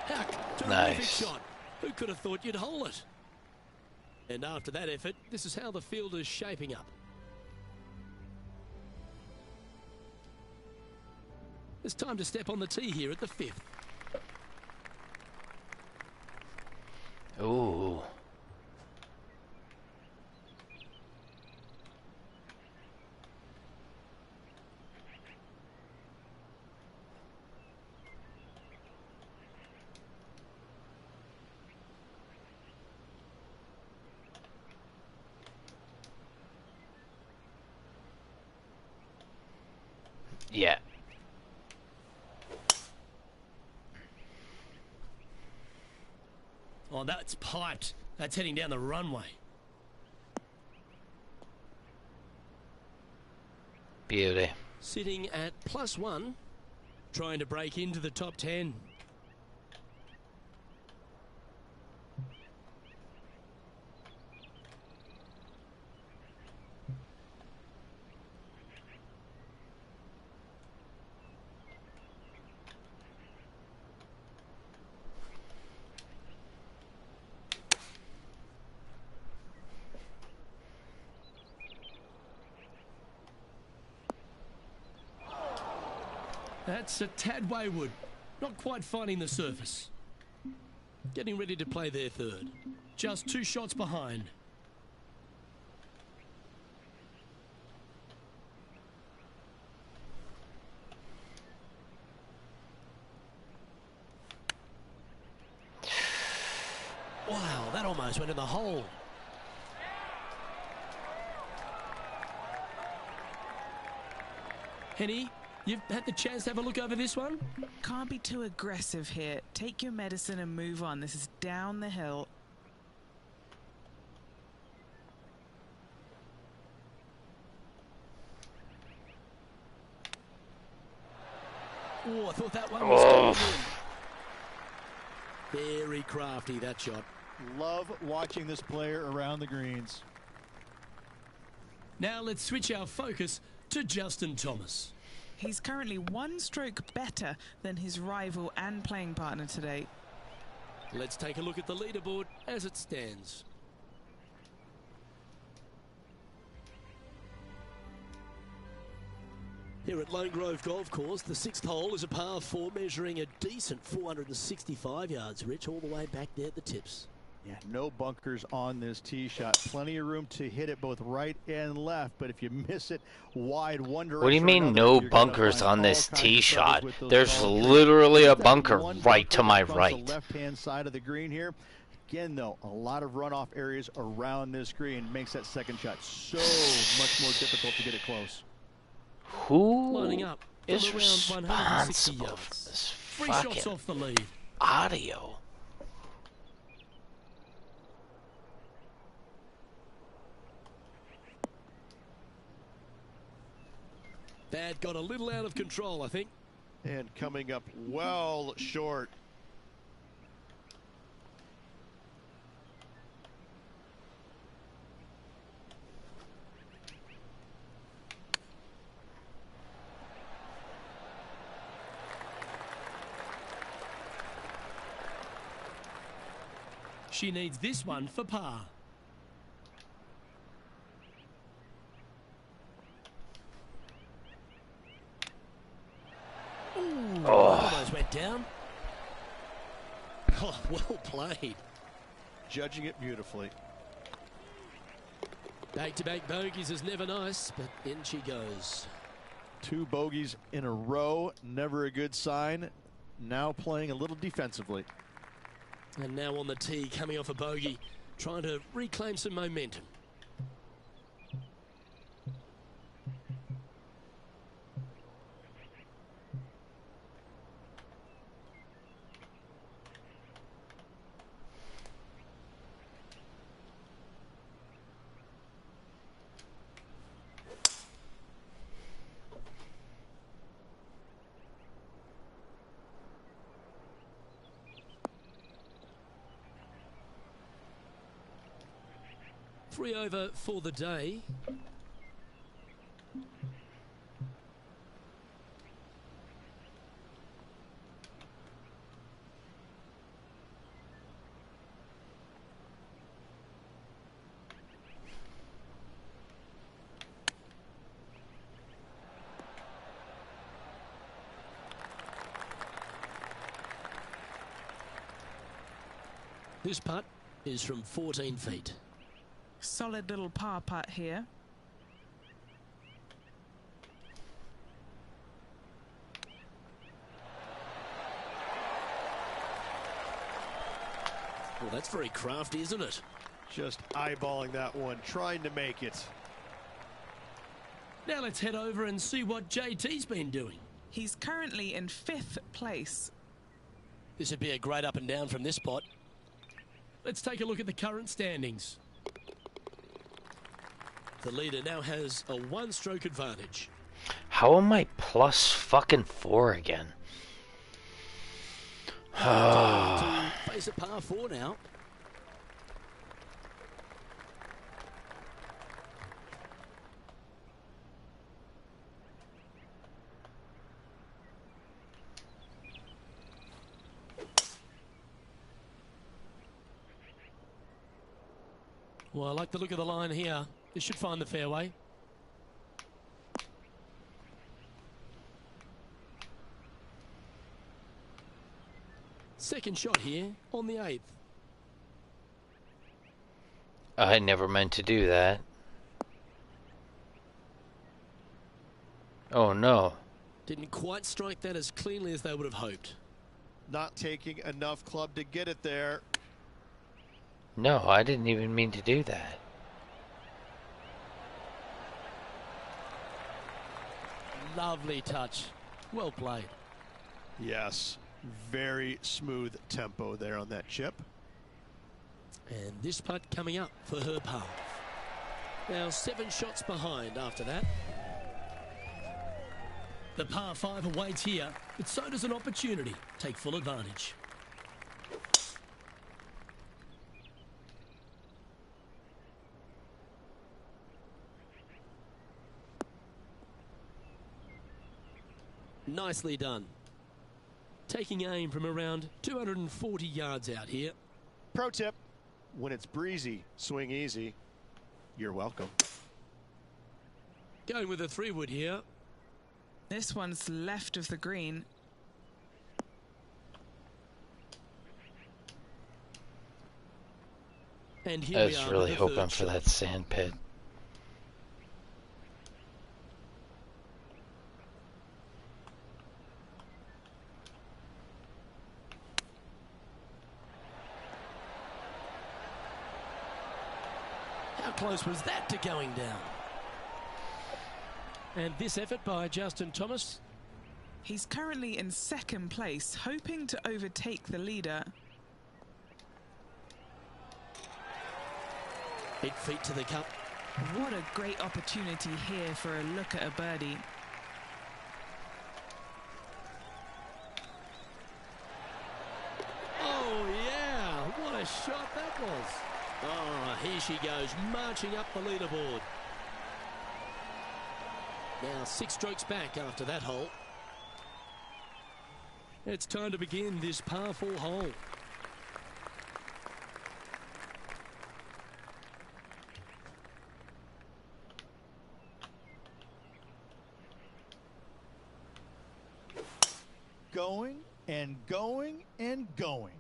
Heck, terrific Nice shot. Who could have thought you'd hole it? And after that effort, this is how the field is shaping up. It's time to step on the tee here at the 5th. Ooh. Yeah. Oh, that's piped. That's heading down the runway. Beauty. Sitting at +1, trying to break into the top 10. That's a tad wayward. Not quite finding the surface. Getting ready to play their third. Just 2 shots behind. Wow, that almost went in the hole. Henny, you've had the chance to have a look over this one? Can't be too aggressive here. Take your medicine and move on. This is down the hill. Oh, I thought that one was going in. Very crafty, that shot. Love watching this player around the greens. Now let's switch our focus to Justin Thomas. He's currently 1 stroke better than his rival and playing partner today. Let's take a look at the leaderboard as it stands. Here at Lone Grove Golf Course, the 6th hole is a par 4 measuring a decent 465 yards, Rich, all the way back there at the tips. Yeah, no bunkers on this tee shot. Plenty of room to hit it both right and left, but if you miss it wide one direction. What do you mean another, no you're gonna bunkers find on all this kinds tee of shot? troubles with those There's ball carriers. literally a That bunker one right to my across right. the left-hand side of the green here. Again, though, a lot of runoff areas around this green makes that second shot so much more difficult to get it close. Who Lining up is from around 160 responsible yards. for this 3 shots fucking off the lead. audio? That got a little out of control, I think. And coming up well short. She needs this one for par. Ooh, Oh. almost went down. Oh, well played. Judging it beautifully. Back-to-back bogeys is never nice, but in she goes. 2 bogeys in a row, never a good sign. Now playing a little defensively. And now on the tee, coming off a bogey, trying to reclaim some momentum. Three over for the day. This putt is from 14 feet. Solid little par putt here. Well, that's very crafty, isn't it? Just eyeballing that one, trying to make it. Now let's head over and see what JT's been doing. He's currently in 5th place. This would be a great up and down from this spot. Let's take a look at the current standings. The leader now has a one-stroke advantage. How am I plus fucking 4 again? To face a par 4 now. Well, I like the look of the line here. This should find the fairway. Second shot here on the 8th. I never meant to do that. Oh no. Didn't quite strike that as cleanly as they would have hoped. Not taking enough club to get it there. No, I didn't even mean to do that. Lovely touch. Well played. Yes, very smooth tempo there on that chip. And this putt coming up for her par. Now 7 shots behind after that. The par 5 awaits here, but so does an opportunity. Take full advantage. Nicely done. Taking aim from around 240 yards out here. Pro tip, when it's breezy, swing easy. You're welcome. Going with a 3-wood here. This one's left of the green. And here I we was are. really with the hoping third for shot. that sand pit. How close was that to going down? And this effort by Justin Thomas. He's currently in second place, hoping to overtake the leader. 8 feet to the cup. What a great opportunity here for a look at a birdie. Oh, yeah. What a shot that was. Oh, here she goes, marching up the leaderboard. Now 6 strokes back after that hole. It's time to begin this par 4 hole. Going and going and going.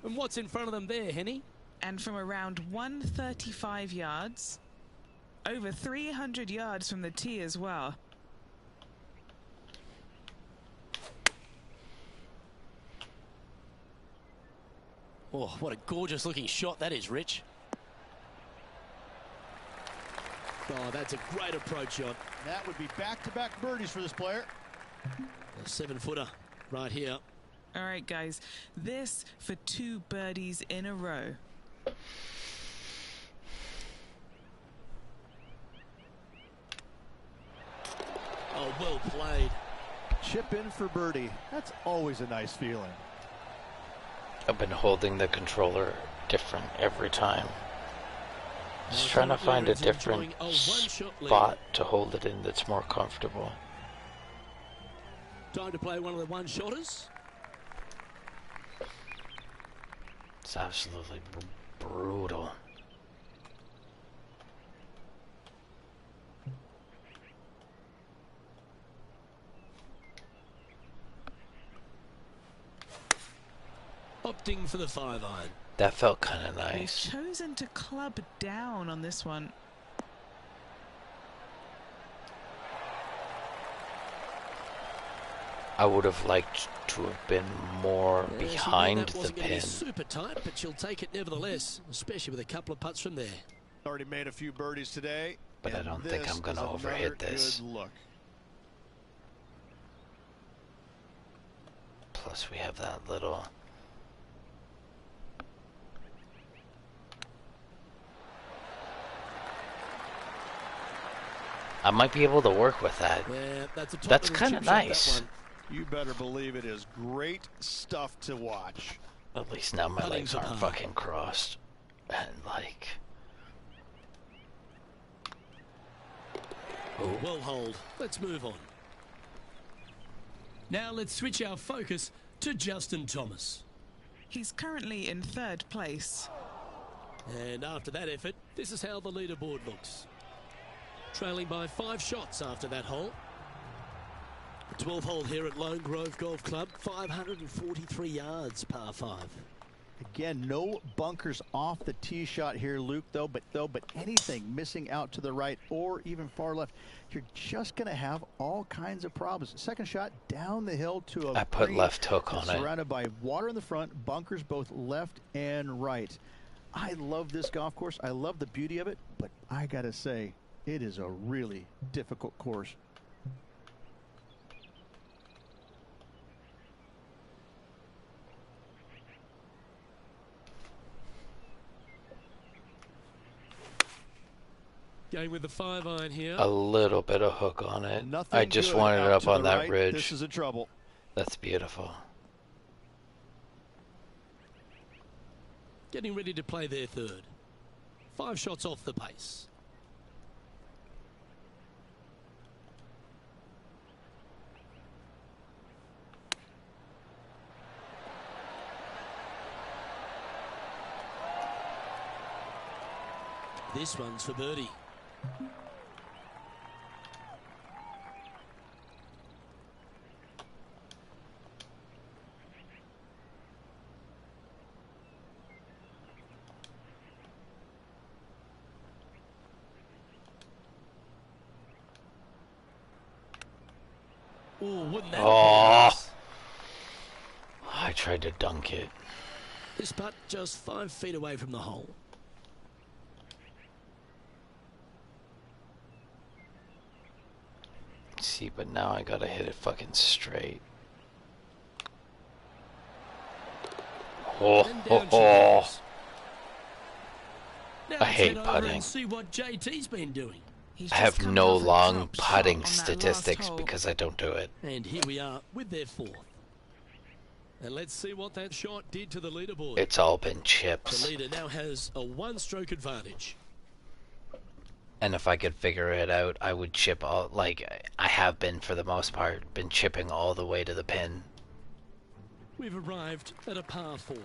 And what's in front of them there, Henny? And from around 135 yards, over 300 yards from the tee as well. Oh, what a gorgeous looking shot that is, Rich. Oh, that's a great approach shot. That would be back-to-back birdies for this player. A 7-footer right here. All right, guys, this for 2 birdies in a row. Oh, well played. Chip in for birdie. That's always a nice feeling. I've been holding the controller different every time. Just trying to find a different spot to hold it in that's more comfortable. Time to play one of the one-shotters. It's absolutely brutal. Opting for the 5-iron. That felt kind of They've nice. chosen to club down on this one. I would have liked to have been more behind that the wasn't going to be pin. super tight, but she'll take it nevertheless, especially with a couple of putts from there. Already made a few birdies today. but I don't think I'm going to overhit this. Good look. Plus we have that little... I might be able to work with that. Yeah, that's kind of nice. You better believe it is great stuff to watch. At least now my legs aren't fucking crossed. And like... Oh, well hold. Let's move on. Now let's switch our focus to Justin Thomas. He's currently in 3rd place. And after that effort, this is how the leaderboard looks. Trailing by 5 shots after that hole. 12th hole here at Lone Grove Golf Club, 543 yards, par 5. Again, no bunkers off the tee shot here, Luke, but anything missing out to the right or even far left, you're just going to have all kinds of problems. Second shot down the hill to a I put left hook on it. Surrounded by water in the front, bunkers both left and right. I love this golf course. I love the beauty of it, but I got to say, it is a really difficult course. Going with the 5-iron here. A little bit of hook on it. Nothing I just good wanted it out up to on the that right. ridge. This is a trouble. That's beautiful. Getting ready to play their 3rd. 5 shots off the pace. This one's for birdie. Oh, wouldn't that be nice? I tried to dunk it. This putt just 5 feet away from the hole. See, but now I gotta hit it fucking straight. And down she goes. Now I let's hate head over putting. and see what JT's been doing. He's I just have come no off a long top shot putting on that last statistics hole. because I don't do it. And here we are with their 4th. And let's see what that shot did to the leaderboard. It's all been The chips. leader now has a 1-stroke advantage. And if I could figure it out, I would chip all, like I have been for the most part, been chipping all the way to the pin. We've arrived at a par 4.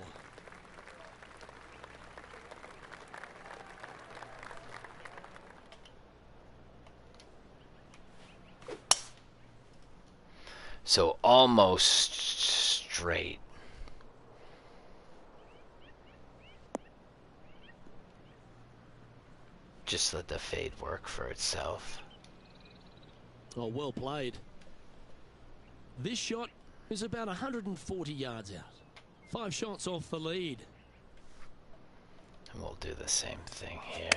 So almost straight. Just let the fade work for itself. Oh, well played. This shot is about 140 yards out. 5 shots off the lead. And we'll do the same thing here.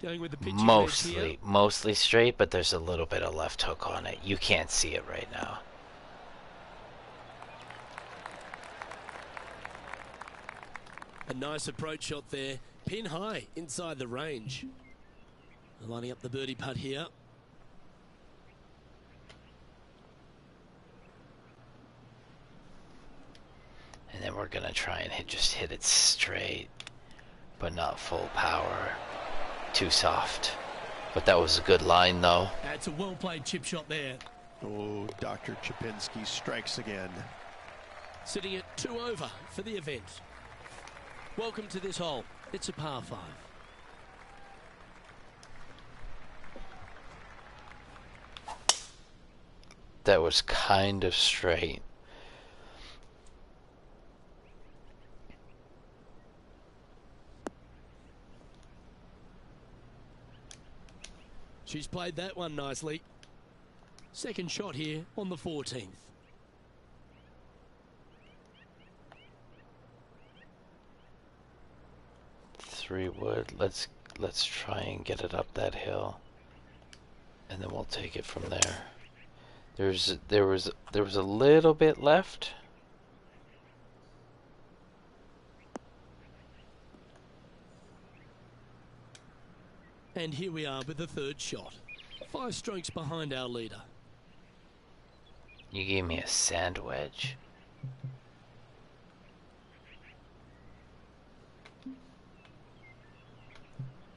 Going with the pitching wedge here. Mostly straight, but there's a little bit of left hook on it. You can't see it right now. A nice approach shot there. Pin high inside the range. Lining up the birdie putt here. And then we're gonna try and just hit it straight, but not full power. Too soft. But that was a good line though. That's a well-played chip shot there. Oh, Dr. Chapinski strikes again. Sitting at 2 over for the event. Welcome to this hole. It's a par 5. That was kind of straight. She's played that one nicely. Second shot here on the 14th. Three wood. Let's let's try and get it up that hill, and then we'll take it from there. There was a little bit left. And here we are with the third shot. 5 strokes behind our leader. You gave me a sand wedge.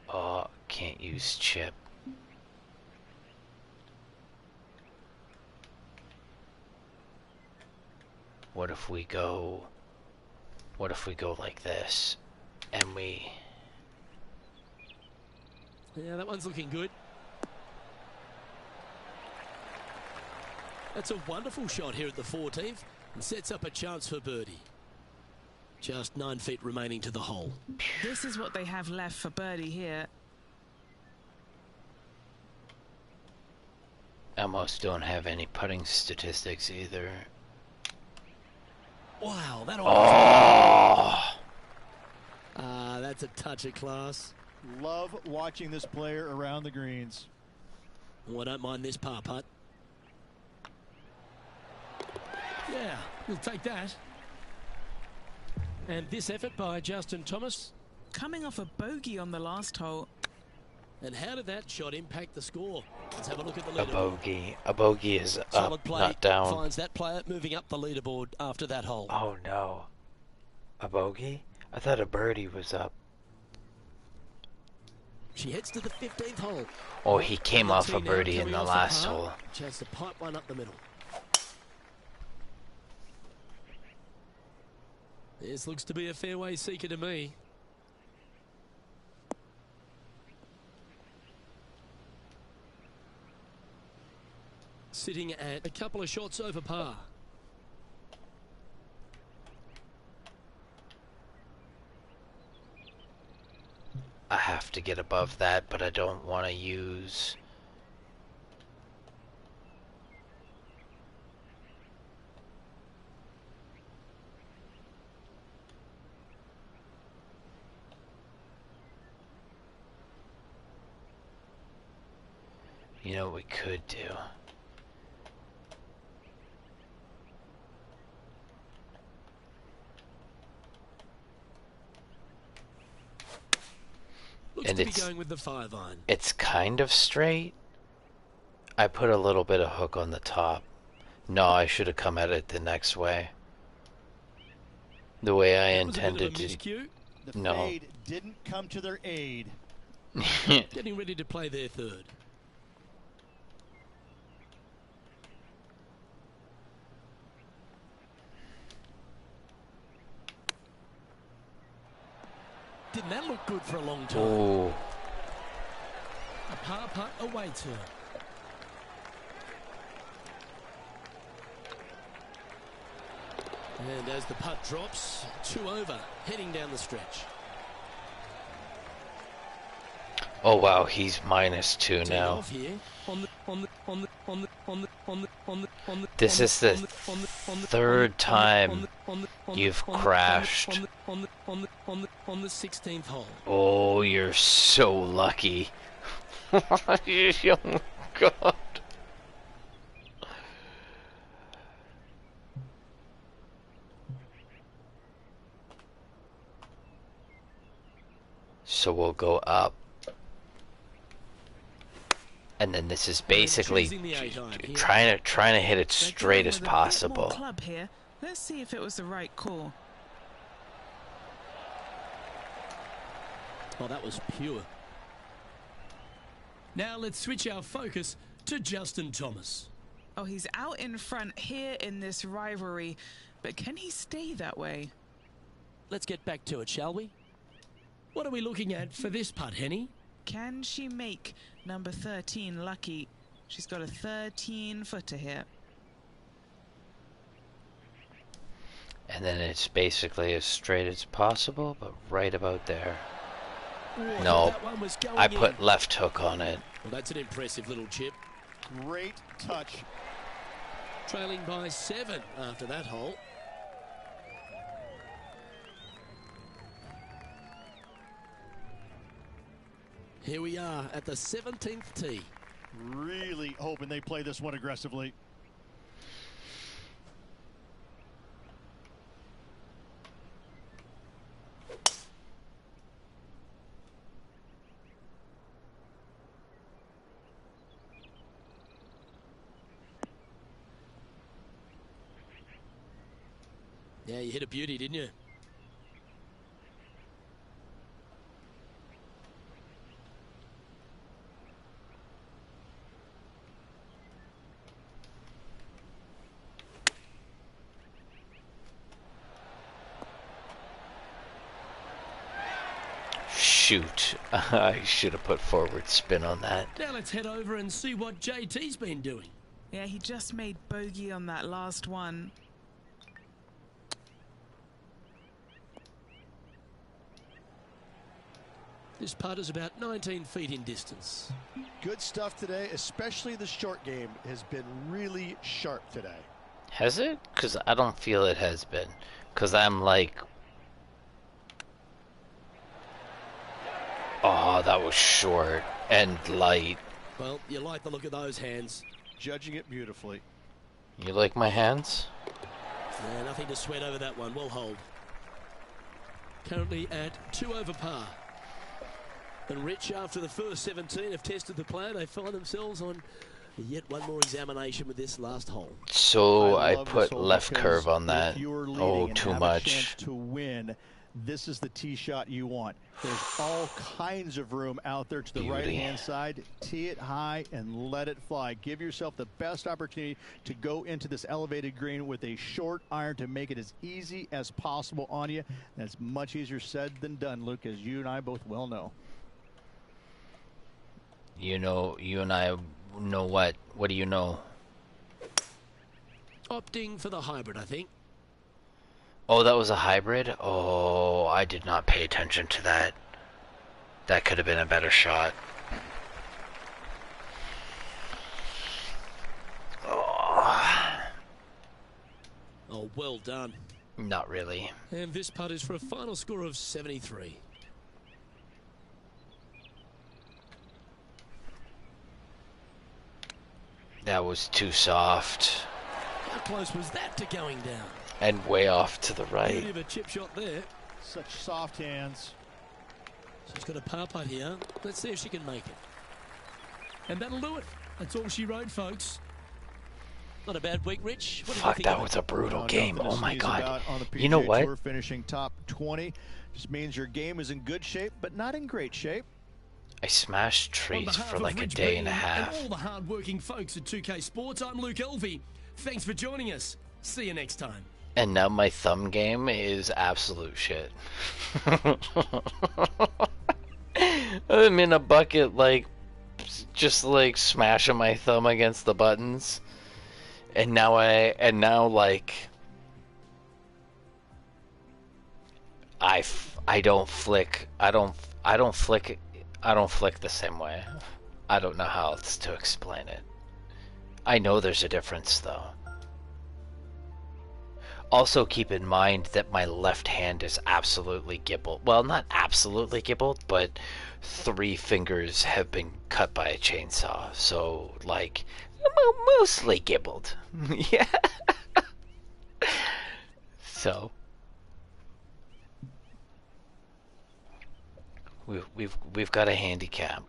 Oh, can't use chip. What if we go like this, and we... Yeah, that one's looking good. That's a wonderful shot here at the 14th and sets up a chance for birdie. Just 9 feet remaining to the hole. This is what they have left for birdie here. Almost don't have any putting statistics either. Wow, that that's a touch of class. Love watching this player around the greens. Well, I don't mind this par putt. Yeah, we'll take that. And this effort by Justin Thomas. Coming off a bogey on the last hole. And how did that shot impact the score? Let's have a look at the A leaderboard. bogey. A bogey is Solid up, play not down. finds that player moving up the leaderboard after that hole. Oh no. A bogey? I thought a birdie was up. She heads to the 15th hole. Oh, he came off a Now birdie in coming the off last par. hole. Chance to pipe one up the middle. This looks to be a fairway seeker to me. Sitting at a couple of shots over par. I have to get above that, but I don't want to use... You know what we could do? Looks And to be it's- going with the 5-iron. It's kind of straight. I put a little bit of hook on the top. No, I should have come at it the next way. The way I That was a bit of a intended to. miscue. The No. fade didn't come to their aid. Getting ready to play their third. Didn't that look good for a long time? Ooh. A par putt awaits her. And as the putt drops, 2 over, heading down the stretch. Oh wow, he's -2 Teeing now. off here on the This is the third time you've crashed. on the 16th hole. Oh, you're so lucky. Oh my god. So we'll go up. And then this is basically choosing the 8-iron here. trying to hit it They're straight going as with a bit more possible. club here. Let's see if it was the right call. Oh, that was pure. Now let's switch our focus to Justin Thomas. Oh, he's out in front here in this rivalry, but can he stay that way? Let's get back to it, shall we? What are we looking at for this putt, Henny? Can she make number 13 lucky? She's got a 13-footer here. And then it's basically as straight as possible, but right about there. Oh, No, that one was going I in. put left hook on it. Well, that's an impressive little chip. Great touch. Trailing by 7 after that hole. Here we are at the 17th tee. Really hoping they play this one aggressively. Yeah, you hit a beauty, didn't you? Shoot, I should have put forward spin on that. Now let's head over and see what JT's been doing. Yeah, he just made bogey on that last one. This putt is about 19 feet in distance. Good stuff today, especially the short game has been really sharp today. Has it? Because I don't feel it has been. Because I'm like... Oh, that was short and light. Well, you like the look of those hands. Judging it beautifully. You like my hands? Yeah, nothing to sweat over that one. Well hold. Currently at 2 over par. And Rich, after the first 17, have tested the plan. They find themselves on yet one more examination with this last hole. So I put left curve on that. Oh, too much. To win, this is the tee shot you want. There's all kinds of room out there to the right-hand side. Tee it high and let it fly. Give yourself the best opportunity to go into this elevated green with a short iron to make it as easy as possible on you. That's much easier said than done, Luke, as you and I both well know. You know, you and I know what? What do you know? Opting for the hybrid, I think. Oh, that was a hybrid? Oh, I did not pay attention to that. That could have been a better shot. Oh, well done. Not really. And this putt is for a final score of 73. That was too soft. How close was that to going down? And way off to the right. Bit of a chip shot there. Such soft hands. She's got a par putt here. Let's see if she can make it. And that'll do it. That's all she wrote, folks. Not a bad week, Rich. What Fuck, that was a brutal game. Oh my god. You know what? Tour finishing top 20 just means your game is in good shape, but not in great shape. I smashed trees for like a day and a half. And all the hard-working folks at 2K Sports, I'm Luke Elvey. Thanks for joining us. See you next time. And now my thumb game is absolute shit. I'm in a bucket, like, just like smashing my thumb against the buttons. And now like, I don't flick the same way. I don't know how else to explain it. I know there's a difference though. Also keep in mind that my left hand is absolutely gibbled. Well, not absolutely gibbled, but 3 fingers have been cut by a chainsaw. So, like, mostly gibbled. Yeah. So we've got a handicap.